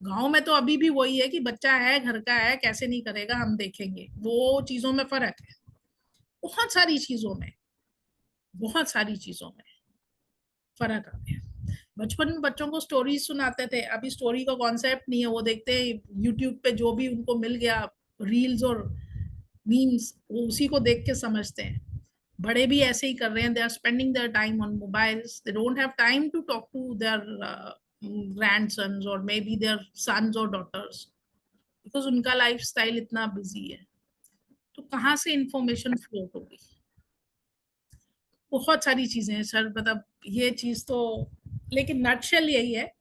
गांव में तो अभी भी वही है कि बच्चा है घर का है, कैसे नहीं करेगा हम देखेंगे, वो चीजों में फर्क है। बहुत सारी चीजों में, बहुत सारी चीजों में फर्क आ गया। बचपन में बच्चों को स्टोरीज सुनाते थे, अभी स्टोरी का कॉन्सेप्ट नहीं है, वो देखते हैं यूट्यूब पे जो भी उनको मिल गया, रील्स और मीम्स, वो उसी को देख के समझते हैं। बड़े भी ऐसे ही कर रहे हैं, they are spending their time on mobiles, they don't have time to talk to their grandsons और मे बी देयर सन्स और डॉटर्स, बिकॉज उनका लाइफस्टाइल इतना बिजी है। तो कहाँ से इंफॉर्मेशन फ्लो होगी? बहुत सारी चीजें हैं सर, मतलब ये चीज तो, लेकिन नटशेल यही है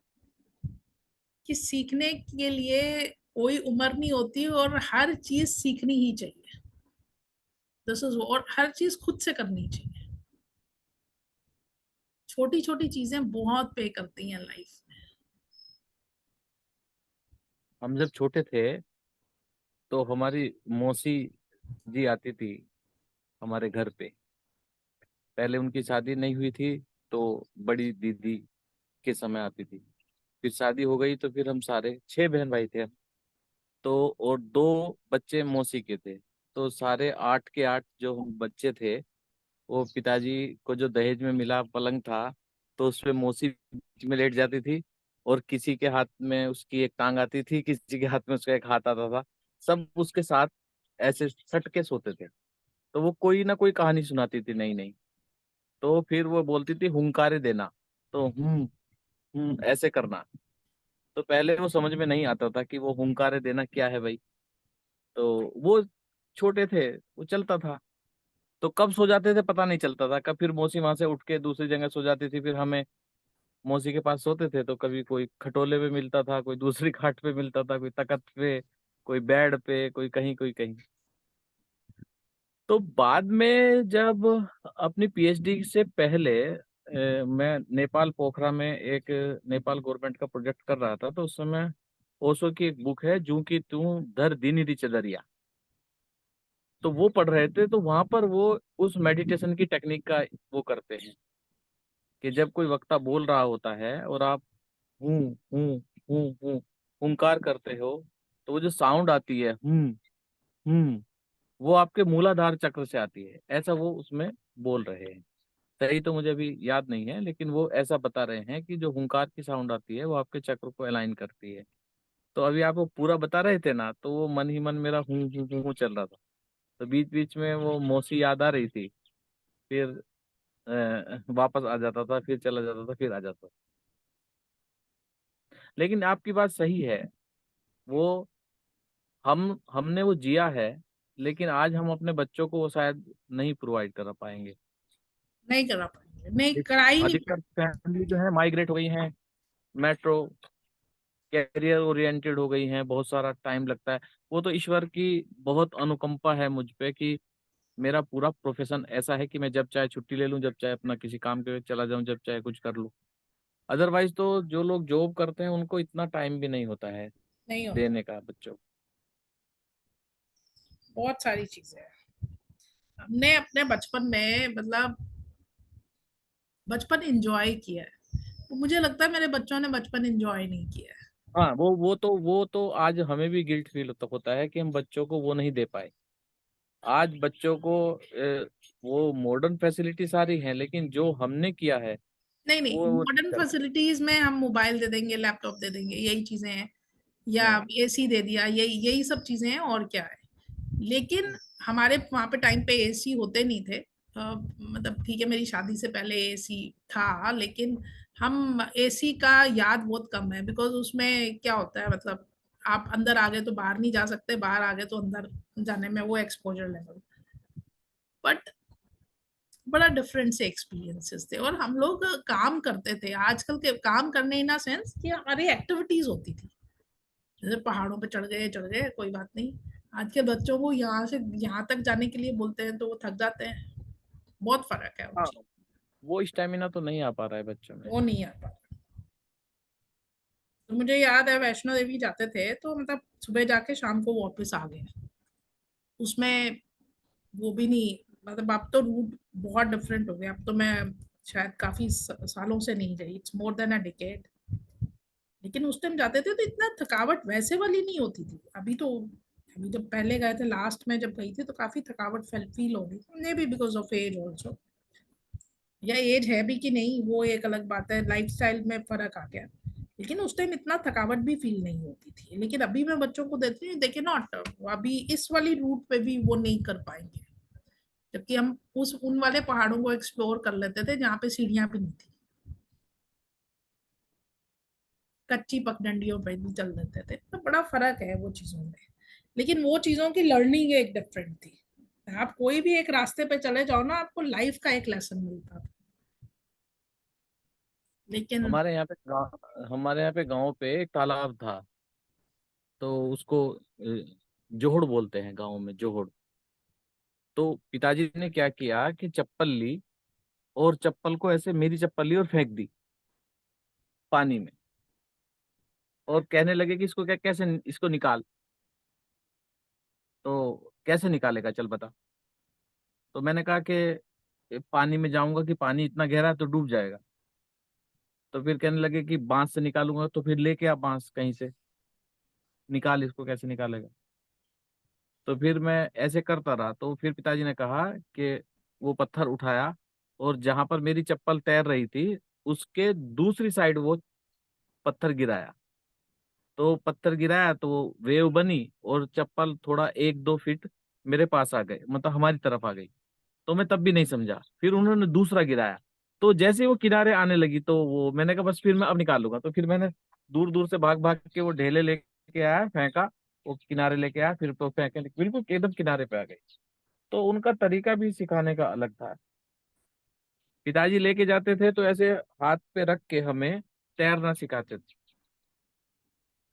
कि सीखने के लिए कोई उम्र नहीं होती और हर चीज सीखनी ही चाहिए। दिस इज, और हर चीज खुद से करनी चाहिए। छोटी छोटी चीजें बहुत पे करती हैं लाइफ में। हम जब छोटे थे तो हमारी मौसी जी आती थी हमारे घर पे। पहले उनकी शादी नहीं हुई थी, तो बड़ी दीदी के समय आती थी। फिर शादी हो गई तो फिर हम सारे 6 बहन भाई थे हम। तो और 2 बच्चे मौसी के थे। तो सारे 8 के 8 जो हम बच्चे थे, वो पिताजी को जो दहेज में मिला पलंग था, तो उस पे मौसी बीच में लेट जाती थी। और किसी के हाथ में उसकी एक टांग आती थी, किसी के हाथ में उसका एक हाथ आता था। सब उसके साथ ऐसे सट के सोते थे। तो वो कोई ना कोई कहानी सुनाती थी नई नई। तो फिर वो बोलती थी हुंकारे देना। तो ऐसे करना। तो पहले वो समझ में नहीं आता था कि वो हुंकारे देना क्या है भाई। तो वो छोटे थे, वो चलता था। तो कब सो जाते थे पता नहीं चलता था, कब फिर मौसी वहां से उठ के दूसरी जगह सो जाती थी, फिर हमें मौसी के पास सोते थे। तो कभी कोई खटोले पे मिलता था, कोई दूसरी खाट पे मिलता था, कोई तखत पे, कोई बेड पे, कोई कहीं कोई कहीं। तो बाद में जब अपनी पीएचडी से पहले मैं नेपाल पोखरा में एक नेपाल गवर्नमेंट का प्रोजेक्ट कर रहा था। तो उस समय ओशो की एक बुक है जू की तू धर दीनी री चदरिया, तो वो पढ़ रहे थे। तो वहां पर वो उस मेडिटेशन की टेक्निक का वो करते हैं कि जब कोई वक्ता बोल रहा होता है और आप हूँ हूँ हूँ हुंकार करते हो, तो वो जो साउंड आती है हूँ, वो आपके मूलाधार चक्र से आती है, ऐसा वो उसमें बोल रहे हैं। सही तो मुझे अभी याद नहीं है, लेकिन वो ऐसा बता रहे हैं कि जो हुंकार की साउंड आती है वो आपके चक्र को अलाइन करती है। तो अभी आप वो पूरा बता रहे थे ना, तो वो मन ही मन मेरा हूँ चल रहा था। तो बीच बीच में वो मौसी याद आ रही थी। फिर वापस आ जाता था, फिर चला जाता था, फिर आ जाता था। लेकिन आपकी बात सही है। वो हमने वो जिया है, लेकिन आज हम अपने बच्चों को वो शायद नहीं प्रोवाइड कर पाएंगे। नहीं करा पाएंगे, नहीं करा ही नहीं अधिकतर पाएंगे। फैमिली जो है माइग्रेट हो गई है, मेट्रो कैरियर ओरिएंटेड हो गई हैं, बहुत सारा टाइम लगता है। वो तो ईश्वर की बहुत अनुकंपा है मुझ पे कि मेरा पूरा प्रोफेशन ऐसा है कि मैं जब चाहे छुट्टी ले लूं, जब चाहे अपना किसी काम के चला जाऊं, जब चाहे कुछ कर लूं। अदरवाइज तो जो लोग जॉब करते हैं उनको इतना टाइम भी नहीं होता है नहीं होता। देने का बच्चों को। बहुत सारी चीजें हैं। हमने अपने बचपन में, मतलब बचपन एंजॉय किया है, तो मुझे लगता है मेरे बच्चों ने बचपन एंजॉय नहीं किया है। हाँ, वो तो आज हमें भी गिल्ट फील होता है कि हम बच्चों को वो नहीं दे पाए। आज बच्चों को वो मॉडर्न फैसिलिटी सारी हैं, लेकिन जो हमने किया है नहीं नहीं, वो नहीं मॉडर्न कर पाए। फैसिलिटीज में हम मोबाइल दे देंगे, लैपटॉप दे देंगे, यही चीजें हैं, या हम्म। एसी दे दिया, यही यही सब चीजें हैं और क्या है। लेकिन हमारे वहां पे टाइम पे एसी होते नहीं थे, मतलब ठीक है, मेरी शादी से पहले एसी था, लेकिन हम एसी का याद बहुत कम है, बिकॉज उसमें क्या होता है, मतलब आप अंदर आ गए तो बाहर नहीं जा सकते, बाहर आ गए तो अंदर जाने में वो एक्सपोजर लेवल, बट बड़ा डिफरेंट से एक्सपीरियंसेस थे। और हम लोग काम करते थे, आजकल के काम करने इन सेंस कि हमारी एक्टिविटीज होती थी, जैसे पहाड़ों पे चढ़ गए कोई बात नहीं। आज के बच्चों को यहाँ से यहाँ तक जाने के लिए बोलते हैं तो वो थक जाते हैं, बहुत फर्क है हाँ, उनकी। वो स्टेमिना तो नहीं आ पा रहा है बच्चों में। वो नहीं आता। तो मुझे याद है वैष्णो देवी जाते थे तो मतलब सुबह जाके शाम को वापस आ गए, उसमें वो भी नहीं, मतलब अब तो रूट बहुत डिफरेंट हो गया, अब तो मैं शायद काफी सालों से नहीं गई, it's more than a decade. लेकिन उस टाइम जाते थे तो इतना थकावट वैसे वाली नहीं होती थी। अभी जब पहले गए थे, लास्ट में जब गई थी तो काफी थकावट फील हो रही, maybe because of age also, या एज है भी कि नहीं वो एक अलग बात है, लाइफस्टाइल में फर्क आ गया। लेकिन उस टाइम इतना थकावट भी फील नहीं होती थी। लेकिन अभी मैं बच्चों को देती हूँ, देखे नॉट, अभी इस वाली रूट पे भी वो नहीं कर पाएंगे, जबकि हम उस उन वाले पहाड़ों को एक्सप्लोर कर लेते थे जहाँ पे सीढ़ियां भी नहीं थी, कच्ची पगडंडियों पे भी चल देते थे। तो बड़ा फर्क है वो चीजों में। लेकिन वो चीजों की लर्निंग एक डिफरेंट थी। आप कोई भी एक रास्ते पे चले जाओ ना, आपको लाइफ का एक लेसन मिलता था। लेकिन हमारे यहाँ पे गांव पे एक तालाब था। तो उसको जोहड़ बोलते हैं गांव में, जोहड़। तो पिताजी ने क्या किया कि चप्पल ली, और चप्पल को ऐसे, मेरी चप्पल ली और फेंक दी पानी में। और कहने लगे कि इसको क्या, कैसे इसको निकाल। तो कैसे निकालेगा, चल बता। तो मैंने कहा कि पानी में जाऊंगा कि पानी इतना गहरा है तो डूब जाएगा। तो फिर कहने लगे कि बांस से निकालूंगा। तो फिर लेके आ बांस कहीं से, निकाल इसको, कैसे निकालेगा। तो फिर मैं ऐसे करता रहा। तो फिर पिताजी ने कहा कि वो पत्थर उठाया, और जहां पर मेरी चप्पल तैर रही थी उसके दूसरी साइड वो पत्थर गिराया। तो पत्थर गिराया तो वो वेव बनी, और चप्पल थोड़ा 1-2 फीट मेरे पास आ गए, मतलब हमारी तरफ आ गई। तो मैं तब भी नहीं समझा। फिर उन्होंने दूसरा गिराया। तो जैसे ही वो किनारे आने लगी तो वो, मैंने कहा बस फिर मैं अब निकाल लूंगा। तो फिर मैंने दूर दूर से भाग भाग के वो ढेले लेके आया, फेंका, वो किनारे लेके आया, फिर तो फेंके, बिल्कुल एकदम किनारे पे आ गई। तो उनका तरीका भी सिखाने का अलग था। पिताजी लेके जाते थे तो ऐसे हाथ पे रख के हमें तैरना सिखाते थे।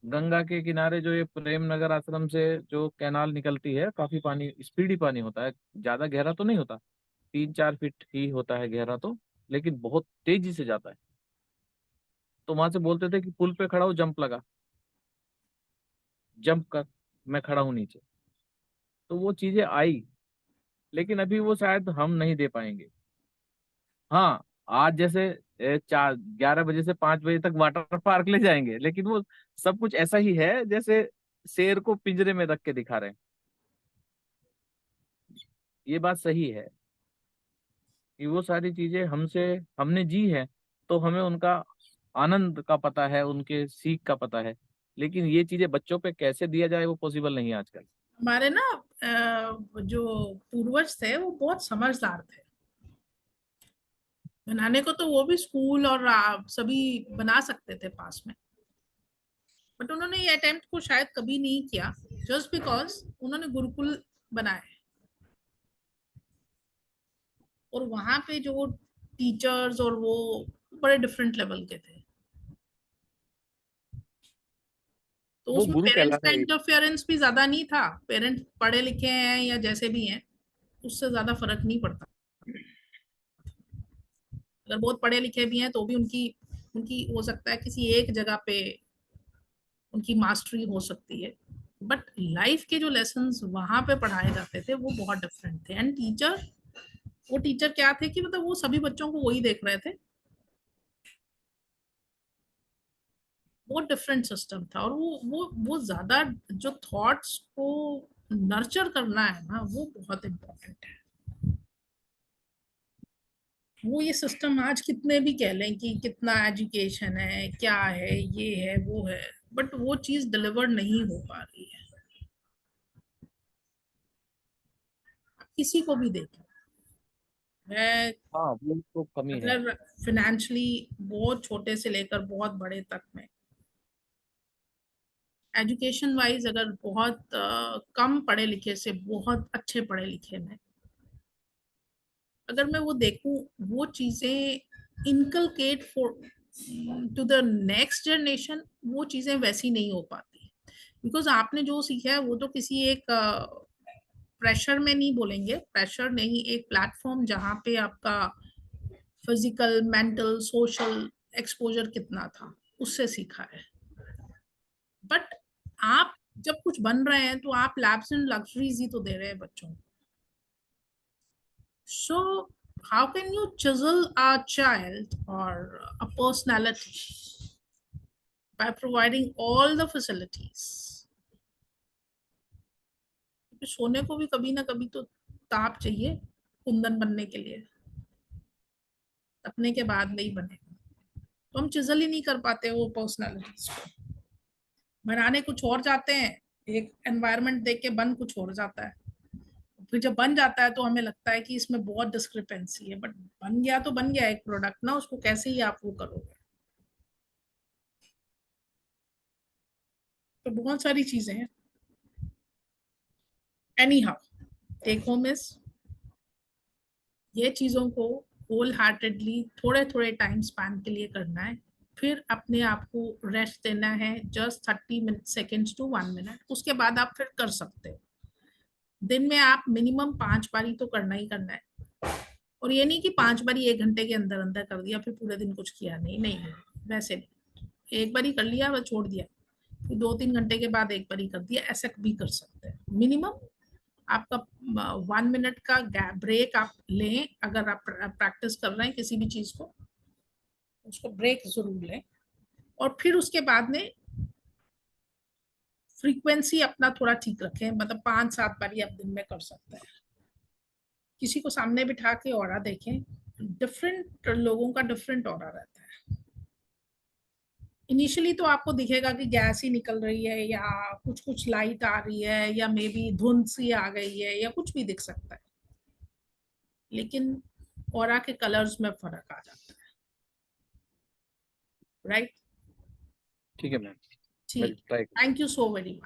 गंगा के किनारे जो ये प्रेम नगर आश्रम से जो कैनाल निकलती है, काफी पानी, स्पीडी पानी होता है, ज्यादा गहरा तो नहीं होता, 3-4 फीट ही होता है गहरा तो, लेकिन बहुत तेजी से जाता है। तो वहां से बोलते थे कि पुल पे खड़ा हो, जंप लगा, जंप कर, मैं खड़ा हूं नीचे। तो वो चीजें आई, लेकिन अभी वो शायद हम नहीं दे पाएंगे। हाँ, आज जैसे 11 बजे से 5 बजे तक वाटर पार्क ले जाएंगे, लेकिन वो सब कुछ ऐसा ही है जैसे शेर को पिंजरे में रख के दिखा रहे हैं। ये बात सही है कि वो सारी चीजें हमसे, हमने जी है, तो हमें उनका आनंद का पता है, उनके सीख का पता है। लेकिन ये चीजें बच्चों पे कैसे दिया जाए वो पॉसिबल नहीं है आजकल। हमारे ना जो पूर्वज थे वो बहुत समझदार थे। बनाने को तो वो भी स्कूल और सभी बना सकते थे पास में, बट उन्होंने ये अटेम्प्ट को शायद कभी नहीं किया, जस्ट बिकॉज उन्होंने गुरुकुल बनाए। और वहां पे जो टीचर्स और वो बड़े डिफरेंट लेवल के थे, तो वो उसमें गुरु पेरेंट्स कहला का है। इंटरफेरेंस भी ज्यादा नहीं था। पेरेंट्स पढ़े लिखे हैं या जैसे भी हैं, उससे ज्यादा फर्क नहीं पड़ता। अगर बहुत पढ़े लिखे भी हैं तो भी उनकी उनकी हो सकता है किसी एक जगह पे उनकी मास्टरी हो सकती है, बट लाइफ के जो लेसन्स वहां पे पढ़ाए जाते थे वो बहुत डिफरेंट थे। एंड टीचर, वो टीचर क्या थे कि मतलब वो सभी बच्चों को वही देख रहे थे। वो डिफरेंट सिस्टम था। और वो ज्यादा जो थॉट्स को नर्चर करना है ना, वो बहुत इम्पोर्टेंट है। वो ये सिस्टम आज कितने भी कह लें कि कितना एजुकेशन है, क्या है, ये है वो है, बट वो चीज डिलीवर नहीं हो पा रही है। आप किसी को भी देखें, मैं हाँ वो तो कमी है। मतलब फाइनेंशियली बहुत छोटे से लेकर बहुत बड़े तक में, एजुकेशन वाइज अगर बहुत कम पढ़े लिखे से बहुत अच्छे पढ़े लिखे में अगर मैं वो देखूं, वो चीजें inculcate for to the next generation, वो चीजें वैसी नहीं हो पाती। बिकॉज आपने जो सीखा है वो तो किसी एक प्रेशर में नहीं, बोलेंगे प्रेशर नहीं, एक प्लेटफॉर्म जहाँ पे आपका फिजिकल मेंटल सोशल एक्सपोजर कितना था उससे सीखा है। बट आप जब कुछ बन रहे हैं तो आप लैब्स एंड लग्जरीज ही तो दे रहे हैं बच्चों को। So, how can you chisel a child or a personality by providing all the facilities? क्योंकि सोने को भी कभी ना कभी तो ताप चाहिए कुंदन बनने के लिए, तपने के बाद नहीं बनेगा। तो हम चिजल ही नहीं कर पाते वो पर्सनालिटीज को, बनाने कुछ और जाते हैं, एक एनवायरनमेंट देख के बन कुछ और जाता है। फिर जब बन जाता है तो हमें लगता है कि इसमें बहुत डिस्क्रिपेंसी है, बट बन गया तो बन गया एक प्रोडक्ट ना, उसको कैसे ही आप वो करोगे। तो बहुत सारी चीजें हैं। Anyhow, take home is ये चीजों को होल हार्टेडली थोड़े थोड़े टाइम स्पैन के लिए करना है। फिर अपने आप को रेस्ट देना है, जस्ट 30 सेकेंड्स टू 1 मिनट, उसके बाद आप फिर कर सकते हो। दिन में आप मिनिमम 5 बारी तो करना ही करना है। और ये नहीं कि 5 बारी 1 घंटे के अंदर अंदर कर दिया फिर पूरे दिन कुछ किया नहीं, नहीं वैसे नहीं। एक बारी कर लिया वह छोड़ दिया, फिर 2-3 घंटे के बाद एक बारी कर दिया, ऐसा भी कर सकते हैं। मिनिमम आपका 1 मिनट का गैप ब्रेक आप लें, अगर आप प्रैक्टिस कर रहे हैं किसी भी चीज को, उसको ब्रेक जरूर लें। और फिर उसके बाद में फ्रीक्वेंसी अपना थोड़ा ठीक रखें, मतलब 5-7 बारी आप दिन में कर सकते हैं। किसी को सामने बिठा के ऑरा देखें, डिफरेंट लोगों का डिफरेंट ऑरा रहता है। इनिशियली तो आपको दिखेगा कि गैस ही निकल रही है या कुछ कुछ लाइट आ रही है या मे बी धुंध सी आ गई है या कुछ भी दिख सकता है, लेकिन ऑरा के कलर्स में फर्क आ जाता है। राइट। ठीक है मैम, मैं ठीक, try thank you so very much.